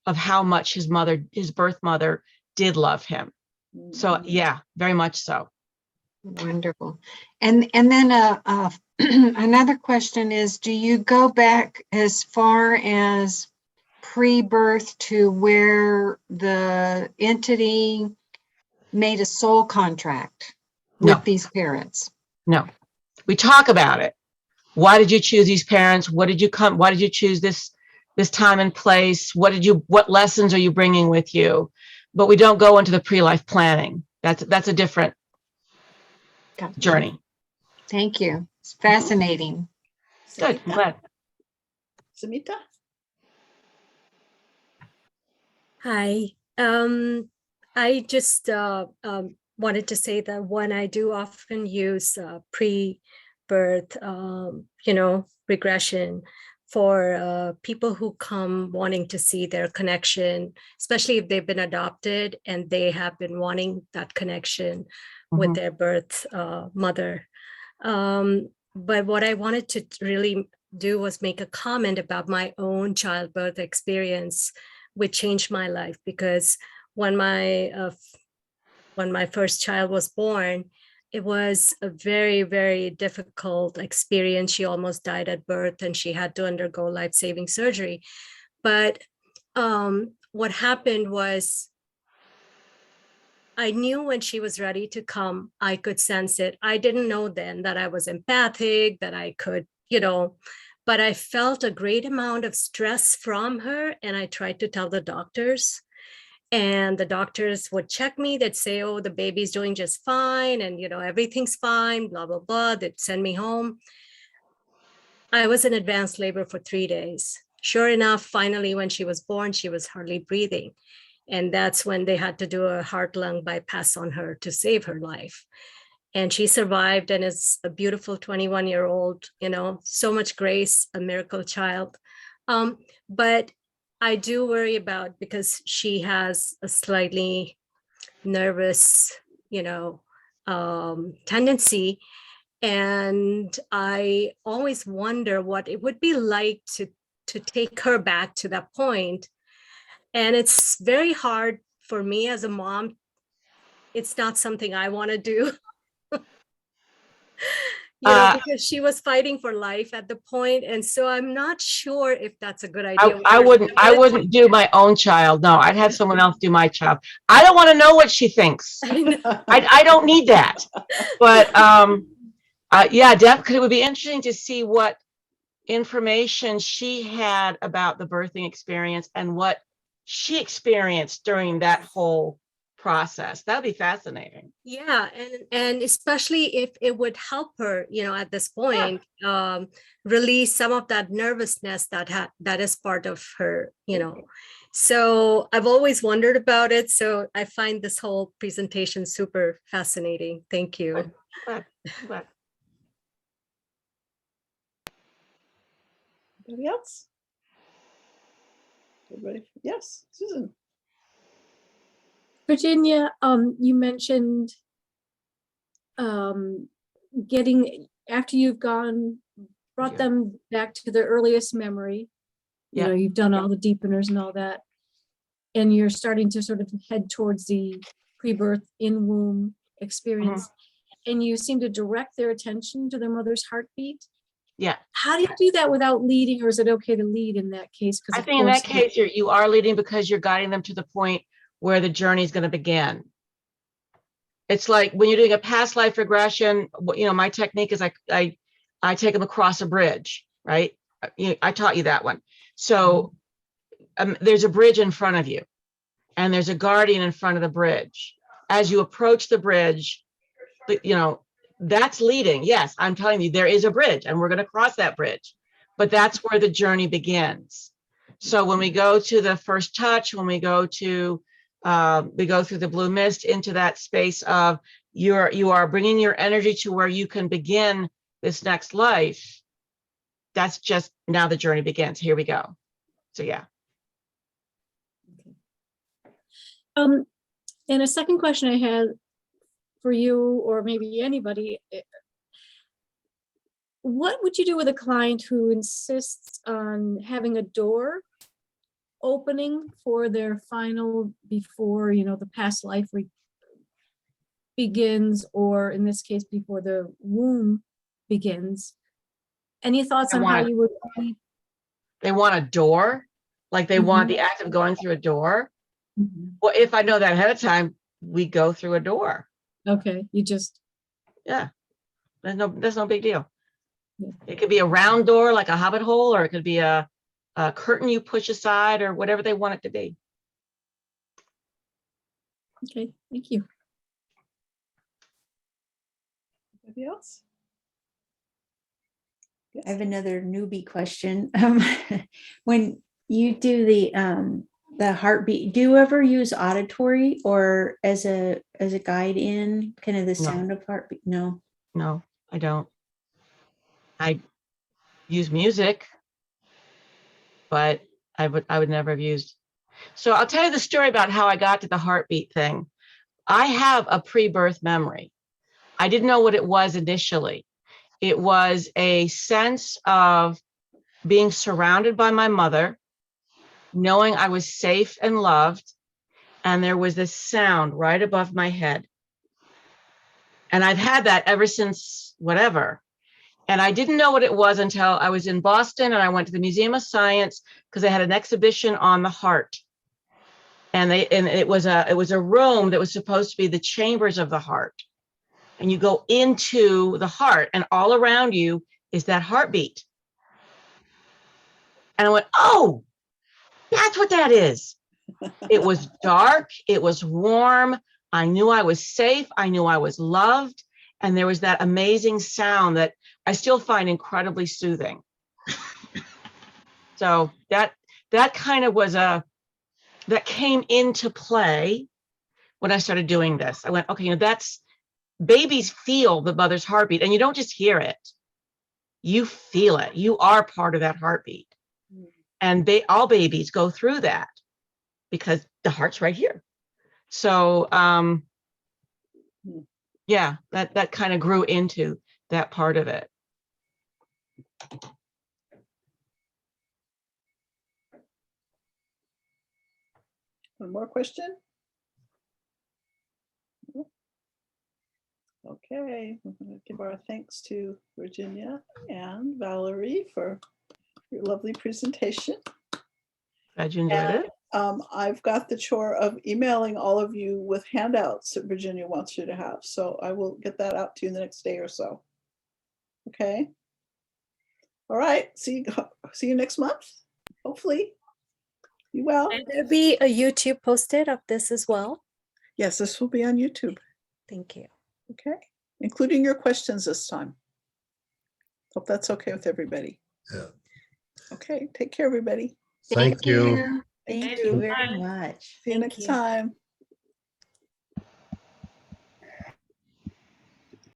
of how much his birth mother did love him. So yeah, very much so. Wonderful. And then another question is, do you go back as far as pre-birth to where the entity made a soul contract with No. these parents? No, we talk about it. Why did you choose these parents? Why did you choose this time and place? What lessons are you bringing with you? But we don't go into the pre-life planning. That's a different journey. Thank you. It's fascinating. Good, I'm glad. Samita? Hi. I just wanted to say that when I do often use pre-birth, regression for people who come wanting to see their connection, especially if they've been adopted and they have been wanting that connection with their birth mother. But what I wanted to really do was make a comment about my own childbirth experience, which changed my life, because when my first child was born, it was a very, very difficult experience. She almost died at birth and she had to undergo life-saving surgery. But what happened was, I knew when she was ready to come, I could sense it. I didn't know then that I was empathic, that I could, but I felt a great amount of stress from her. And I tried to tell the doctors, and the doctors would check me. They'd say, oh, the baby's doing just fine. And, everything's fine, blah, blah, blah. They'd send me home. I was in advanced labor for 3 days. Sure enough, finally, when she was born, she was hardly breathing. And that's when they had to do a heart-lung bypass on her to save her life. And she survived and is a beautiful 21-year-old, so much grace, a miracle child. But I do worry about, because she has a slightly nervous, tendency. And I always wonder what it would be like to take her back to that point. And it's very hard for me as a mom. It's not something I want to do. Because she was fighting for life at the point. And so I'm not sure if that's a good idea. I wouldn't do my own child. No, I'd have someone else do my child. I don't want to know what she thinks. I don't need that. But yeah, definitely, it would be interesting to see what information she had about the birthing experience and what she experienced during that whole process. That would be fascinating. Yeah, and especially if it would help her, at this point, release some of that nervousness that is part of her, So I've always wondered about it. So I find this whole presentation super fascinating. Thank you. But Anybody else? Everybody? Yes, Susan. Virginia, you mentioned getting, after you've brought them back to their earliest memory, Yeah. you've done all the deepeners and all that, and you're starting to sort of head towards the pre-birth in-womb experience, and you seem to direct their attention to their mother's heartbeat. Yeah. How do you do that without leading, or is it okay to lead in that case? I think in that case, you are leading because you're guiding them to the point where the journey is going to begin. It's like when you're doing a past life regression, my technique is I take them across a bridge, right? I taught you that one. So there's a bridge in front of you and there's a guardian in front of the bridge. As you approach the bridge, that's leading. Yes, I'm telling you, there is a bridge and we're going to cross that bridge, but that's where the journey begins. So when we go to the first touch, when we go through the blue mist into that space of you are bringing your energy to where you can begin this next life. That's just now the journey begins. Here we go. So yeah. And a second question I had for you, or maybe anybody, what would you do with a client who insists on having a door opening for their final before, the past life begins, or in this case, before the womb begins? Any thoughts on how you would? They want a door, like they want the act of going through a door. Well, if I know that ahead of time, we go through a door. Okay, yeah, there's no big deal. Yeah. It could be a round door like a hobbit hole, or it could be a curtain you push aside, or whatever they want it to be. Okay, thank you. Anybody else? I have another newbie question. When you do the heartbeat, do you ever use auditory or as a guide in kind of the sound of heartbeat? No. No, I don't. I use music, but I would never have used. So I'll tell you the story about how I got to the heartbeat thing. I have a pre-birth memory. I didn't know what it was initially. It was a sense of being surrounded by my mother, knowing I was safe and loved, and there was this sound right above my head. And I've had that ever since whatever. And I didn't know what it was until I was in Boston and I went to the Museum of Science because they had an exhibition on the heart. And it was a room that was supposed to be the chambers of the heart. And you go into the heart and all around you is that heartbeat. And I went, oh, that's what that is. It was dark. It was warm. I knew I was safe. I knew I was loved. And there was that amazing sound that I still find incredibly soothing. So that kind of was that came into play when I started doing this. I went, okay, that's babies feel the mother's heartbeat, and you don't just hear it. You feel it. You are part of that heartbeat. And all babies go through that because the heart's right here. So yeah, that kind of grew into that part of it. One more question? Okay, we're going to give our thanks to Virginia and Valerie for your lovely presentation. Glad you enjoyed it. I've got the chore of emailing all of you with handouts that Virginia wants you to have. So I will get that out to you in the next day or so. Okay. All right, see you next month, hopefully. You well? There'll be a YouTube posted of this as well. Yes, this will be on YouTube. Thank you. Okay, including your questions this time. Hope that's okay with everybody. Yeah. Okay, take care, everybody. Thank you. Thank Thank you. you. Very Bye. much. See you Thank next you. time.